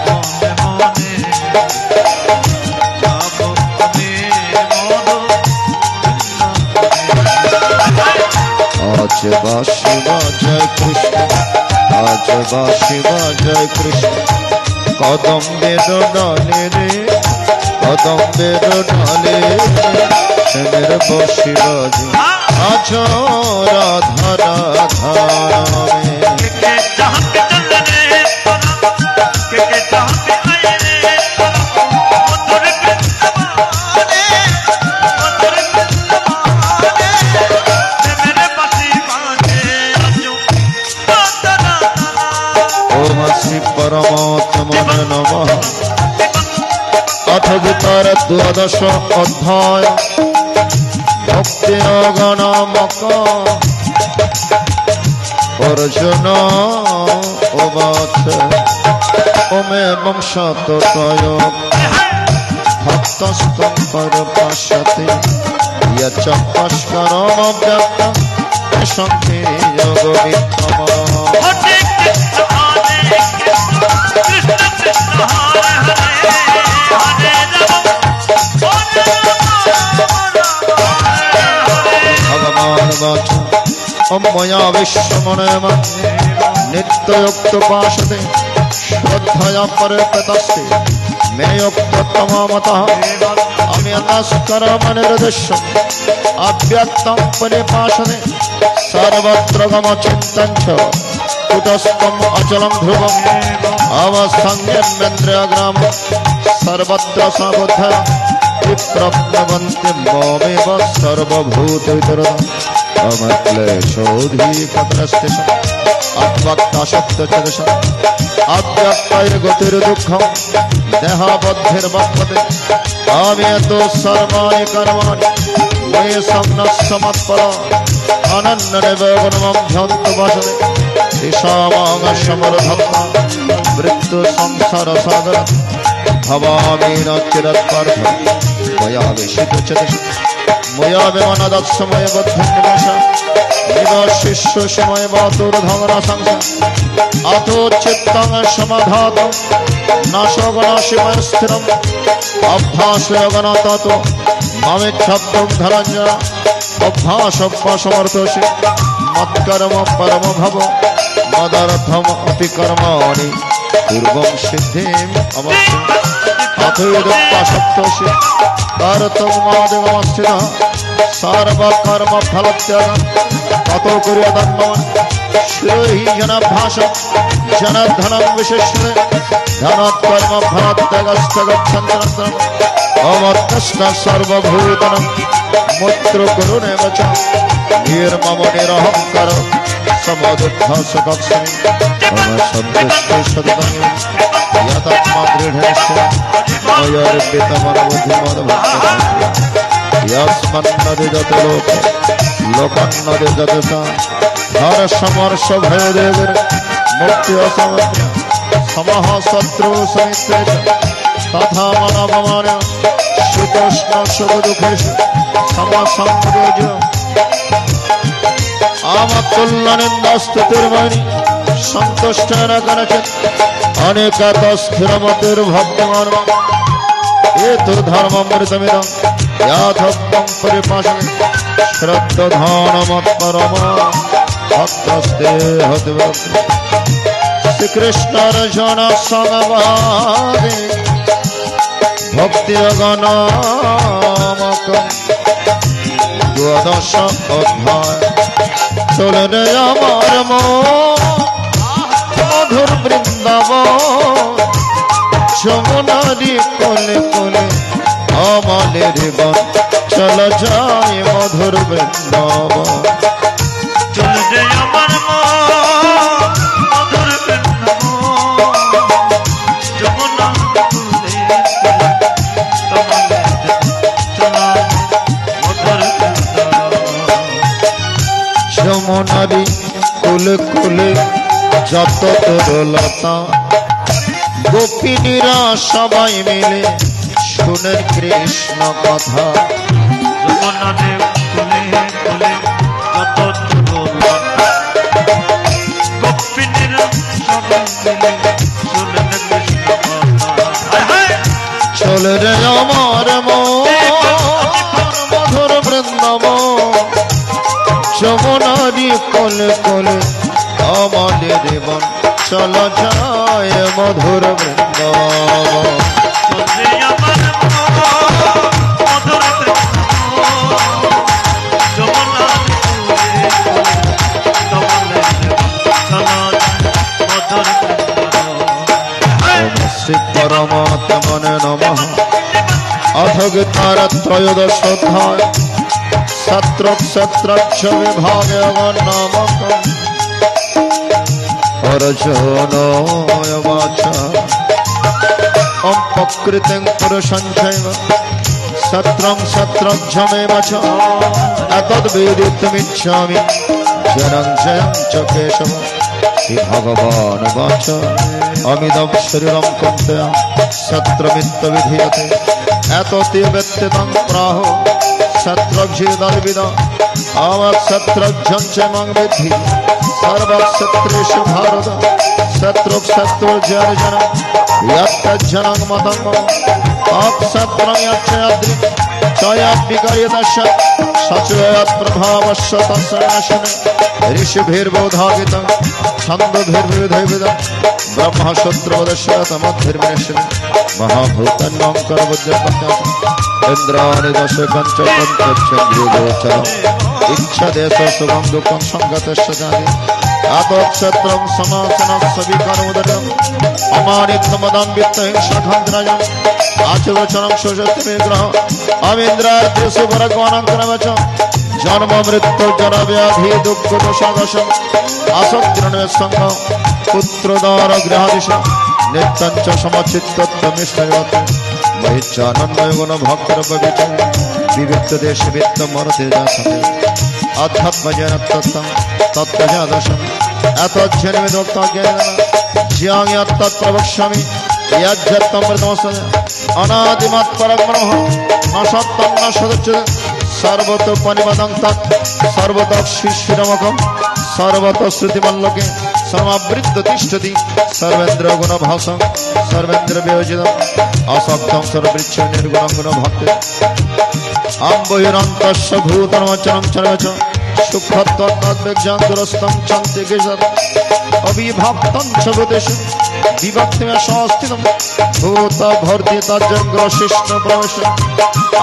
मने मने जाबो আমি মধুর আজ বাঁশি বাজায় কৃষ্ণ, আজ বাঁশি বাজায় কৃষ্ণ কদম বেদনালে রে, কদম বেদনালে শ্যামের বাঁশি বাজে আজ রাধা রাধা রামে। के जहाँ पे चल रे तोला के जहाँ पे आई रे तोला मधुर वृंदावने मधुर वृंदावने से मेरे पासी बाजे आजो ला ला ला ला। ओम श्री परमात्मने नमः। अथ गीतार द्वादश अध्याय भक्ति नामक। अर्जुन उवाच ओमेवं शततय भक्तस्तं परपास्यते यच्च भास्करमव्यक्तं सन्ति योगवित्तमः। हरे कृष्ण कृष्ण कृष्ण हरे हरे हरे राम भगवान् वाच मया विश्वमनेम नित्ययुक्तोपासते श्रद्धया परितस्ते मे युक्ततममतः अम्यतस्करमनिर्दिश्यम् अव्यक्तं परिपासते सर्वत्र गमचिन्तं च कुटस्थम् अचलं ध्रुवम् अवसंयम्येन्द्रियग्रामं सर्वत्र सबुद्धया विप्रप्नवन्ति मामेव सर्वभूतवितरम् अमक्लेशोऽधिपतरस्तेषाम् अव्यक्ताशक्तचरसम् अव्यक्तैर्गतिर्दुःखम् देहाबद्धिर्वर्तते अमेतो सर्वाणि कर्माणि मयि सम्नः मत्परः अनन्यनिर्वगुणमं ध्यान्तुपासते तेषामागमसमर्थता मृत्युसंसारसागरं भवामि न चिरत्पार्थं मया विशितचेतसि मया विमानदत्समय बद्धनिमेषा निवशिष्यसमय वातुर्धवनसंसा अथो चित्तं समाधातुं नाशोगनाशिमय स्थिरम् अभ्यासयोगनततो मामिच्छब्दं धनञ्जय अभ्यासोपसमर्थोषि मत्कर्म परम भव मदर्थम् अपि कर्माणि पूर्वं सिद्धिम् अवश्यम् अथैदुक्तासक्तोषि कर्तुमादिगमस्थितः सर्वकर्मफलत्यागं ततो कुर्यादन्नमन् श्रेयो हि जनाभ्यासं जनधनं विशिष्यते धनत्कर्मफलत्यागस्य गच्छन्त्यनन्तरम् अमर्त्यस्य सर्वभूतनं मुद्रकुरुनेव च निर्ममो निरहङ्कार समदुःखसुखक्षमी मम सन्तुष्टो सततं यतत्मादृढस्य मयर्पितमनबुद्धिमद्भक्तिः यस्मन्नदिजत लोकन्नदिजतसा हर्षमर्षभयदेवर मुक्त्यसमत्र समः शत्रु समित्रे च तथा मनममान्य शीतोष्णसुखदुःखेषु समसंयोज्य आमत्तुल्यनिन्दस्तुतिर्मणि सन्तुष्टेन कनचित् अनेकतस्थिरमतिर्भक्तिमान् एतु धर्ममृतमिदं याथक्तं परिपाशने श्रद्धधानमत्परम भक्तस्ते हतिभक्ति श्रीकृष्णार्जुन संवादे भक्तियोगनामकं দ্বাদশ অধ্যায়। চলে রে আমার মধুর বৃন্দাবন, যমুনারি কোলে কোলে আমাদের বন, চল যাই মধুর বৃন্দাবন। চলে যে আমার মন মধুর বৃন্দাবন, যমুনা কুলে কমলে চলা মধুর বৃন্দাবন। যমুনারি কোলে কোলে যত তরলতা, গোপিনীরা সবাই মিলে শুনে কৃষ্ণ কথা। যমুনারে কুলে কুলে যত তরুলতা, গোপিনীরা সবাই মিলে শুনলেন কৃষ্ণ কথা। হায় হায় চলে রে আমার মধুর বৃন্দাবন, যমুনারি কোলে কোলে আমাদের বন, চল যায় মধুর বৃন্দাবন। চলে আমার মন মধুর বৃন্দাবন, যমুনার কুলে কুলে কমলে চলা মধুর বৃন্দাবন। শ্রী পরমাত্মনে নমঃ। অথ গীতার ত্রয়োদশ অধ্যায়। সত্রোচ্ছত্রচ্ছ বিভাগে নামক অর্জুনয়বাচ প্রকৃতিং পুরুষঞ্চৈব সত্রং সত্রজ্জমেব চ এতদ্বেদিতুমিচ্ছামি জনং জয়ং চ কেশব। শ্রী ভগবান বাচ অমিদং শরীরং কৌন্তেয় সত্রমিত্য বিধীয়তে এততি ব্যত্যতং প্রাহ সত্রজ্জিদর্বিদ অমৎসত্রজ্জং চ মং বিদ্ধি সর্বক্ষত্রেষু ভারত। শত্রুক্ষত্রর্জন যজ্জনং মতং মম তৎসত্রং যচ্ছয়াদ্রি চয়াদ্বিকর্যতস্য সচয়ৎ প্রভাবস্য তৎসনাশন। ঋষিभिर्बोधागितं छन्दोभिर्विविधैर्विदं ब्रह्मसूत्रवदश्यतमद्भिर्विनश्यति महाभूतान्यं करवज्रपत्यासम् इन्द्राणि दशकञ्च पञ्चचन्द्रिगोचरम् इच्छादेशसुखं दुःखं सङ्गतस्य जाति आतोक्षत्रं समासनस्य विकर्मोदरम् अमानित्वमदं वित्तहिंसाखन्द्रजम् आचुवचनं सुषतिविग्रह अमीन्द्रार्थिषु भगवानं क्रमच जन्म मृत्यु जरा व्याधि दुःख दोषादशम आसक्तिर्णयसंग पुत्रोदार गृहादिश नित्यं च समचित्तत्वमिष्टवत् मयि चानन्मय गुण भक्तर्पविच विविक्त देश वित्त मरते जासते अध्यात्मजन तत्तं तत्त्वजादशम अतज्जन्मदोक्ता ज्ञान ज्ञान तत्प्रवक्ष्यामि यज्जत्तमृतमस्य अनादिमत् परब्रह्म न सत्यं न सदुच्यते सर्वतोपनिबद्धं तत् सर्वतः शिशिरमकं सर्वतः श्रुतिमल्लोके सर्वावृत्त तिष्ठति सर्वेन्द्र गुणभासं सर्वेन्द्र वियोजितं असक्तं सर्ववृक्ष निर्गुणं गुणभक्ति अम्बहिरन्तस्य भूतनवचनं चरवच सुखत्वत्तद्विज्ञान दुरस्तं चन्ति गिजत् अविभक्तं च भूतेषु विभक्तिमेव संस्थितं भूत भर्ति तज्जग्रशिष्ण प्रवेश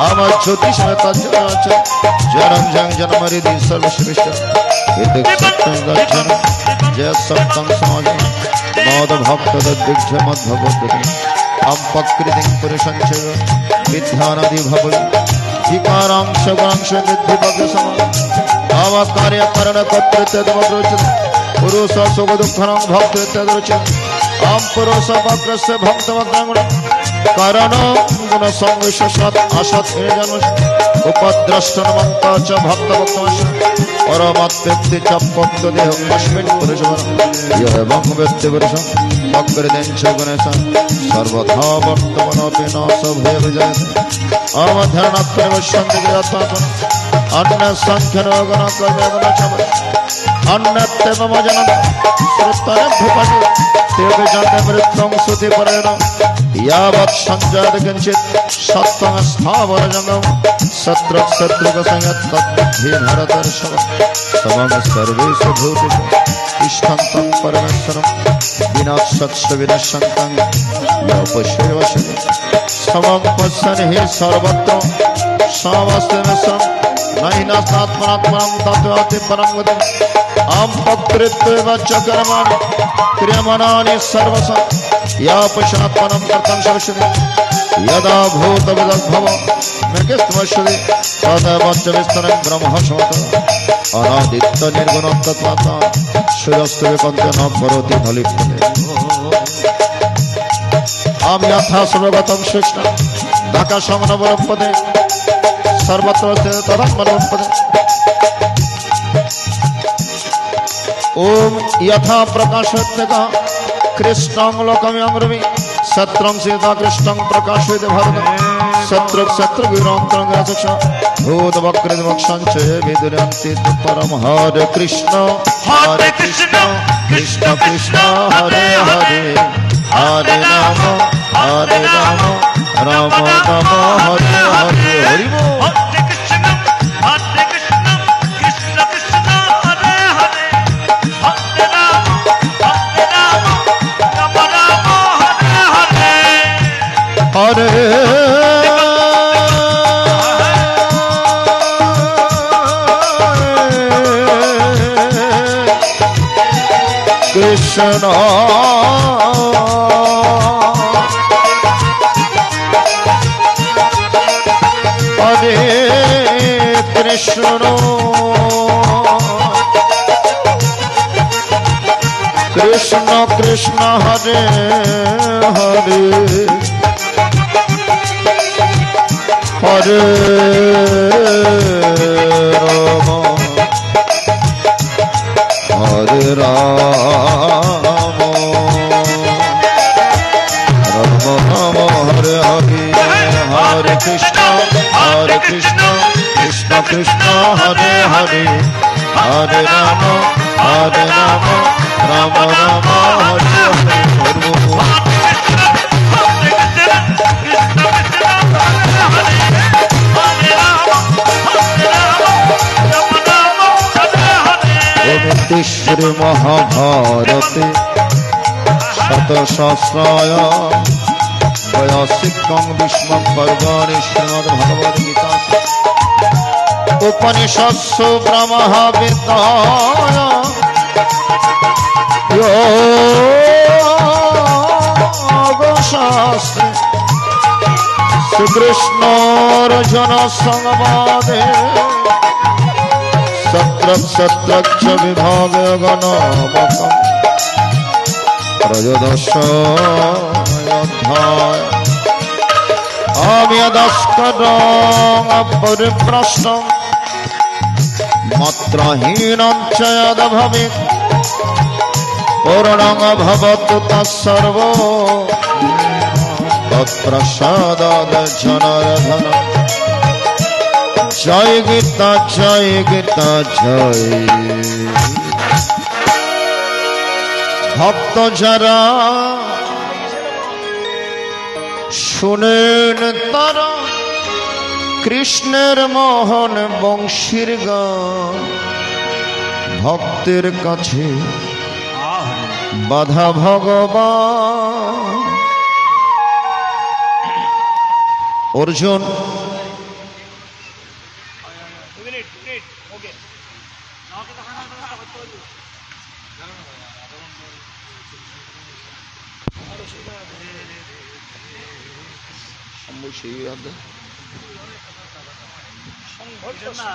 आमा ज्योतिष में तज्जन जन्म जंग जन्मरिधि सर्वश्रेष्ठ इति सत्यं गच्छन जय सत्यं समाजं मद भक्त तद्विज्ञ मद भगवद्गीता हम प्रकृतिं पुरुषं च विद्यानादि भवति विकारांश गुणांश विद्धि भग्य समान आवा कार्य करण कर्तृत्व तद्वद्रोचते पुरुष सुख दुःखं भक्त तद्रोचते आम पुरुष वक्रस्य भक्त वक्रं कारण गुण संविश सत् असत् जन्म उपद्रष्टन मंता च भक्त भक्तवश परमात्मेति च भक्त देह अस्मिन् पुरुष यह एवं व्यक्ति पुरुष वक्रदेन च गणेश सर्वथा वर्तमानपि न सभय विजयते अमधरणात्मवश्यन्ति जगत्पापन अन्य संख्यन गण कर्म गण चम अन्यत्येव मजनं श्रुतय भूपति तेवे जानते मृत्युं श्रुति परेण यावत् संजात किंचित सत्त्वं स्थावर जंगम शत्रु शत्रुक संगत तद्बुद्धि भरतर्षभ समं सर्वेषु भूतेषु तिष्ठन्तं परमेश्वरं विनाशस्य विनश्यन्तं यो पश्यति समं पश्यन् हि सर्वत्र समस्तमेषां नहि नास्तात्मनात्मनं तत्त्वाति परं गतिम् अहं पक्तृत्वेव च कर्माणि क्रियमाणानि सर्वशः या पश्चात्मनं कर्तुं शक्ष्यते यदा भूतविदग्भव मृगस्त्वश्यति तदेव च विस्तरं ब्रह्म शमतः अनादित्य निर्गुणत्वात् सूर्यस्तु विकन्ते न करोति न लिप्यते अहं यथा सर्वगतं श्रेष्ठ ढाकाशमनवरपदे सर्वत्र तथा मनोपदे ओम यथा प्रकाशत्यका कृष्णं लोकमयं रवि सत्रं सीता कृष्णं प्रकाशयति भारत शत्रु शत्रु विरोधं गचक्ष भूत वक्रद वक्षं च विदुरन्ति परम हरे कृष्ण कृष्ण कृष्ण हरे हरे हरे राम राम राम हरे हरे हरि बोल Hare Krishna, Krishna Krishna, Hare Hare, Hare Rama, Rama Rama, Hare Hare. हरे कृष्ण हरे कृष्ण कृष्ण कृष्ण हरे हरे हरे राम हरे राम राम हरे हरे हरे कृष्ण कृष्ण कृष्ण हरे हरे हरे राम राम राम हरे हरे हरे श्री महाभारते शतसहस्राय वयसिकं भीष्म पर्वणि श्रीमद्भगवद्गीता उपनिषत्सु ब्रह्मविद्याय योगशास्त्रे श्रीकृष्णार्जुन संवादे सत्रक्ष विभागगणामकम् त्रयोदशोऽध्याय अव्यदस्करं परिप्रश्नं मत्रहीनं च यद् भवेत् पूर्णं भवतु तत्सर्वो तत्प्रसादात् जनार्दन जय गीता जय भक्त जरा শুনেন তারা কৃষ্ণের মোহন বংশীর গান ভক্তের কাছে বাধা ভগবান অর্জুন সংঘর্ষ না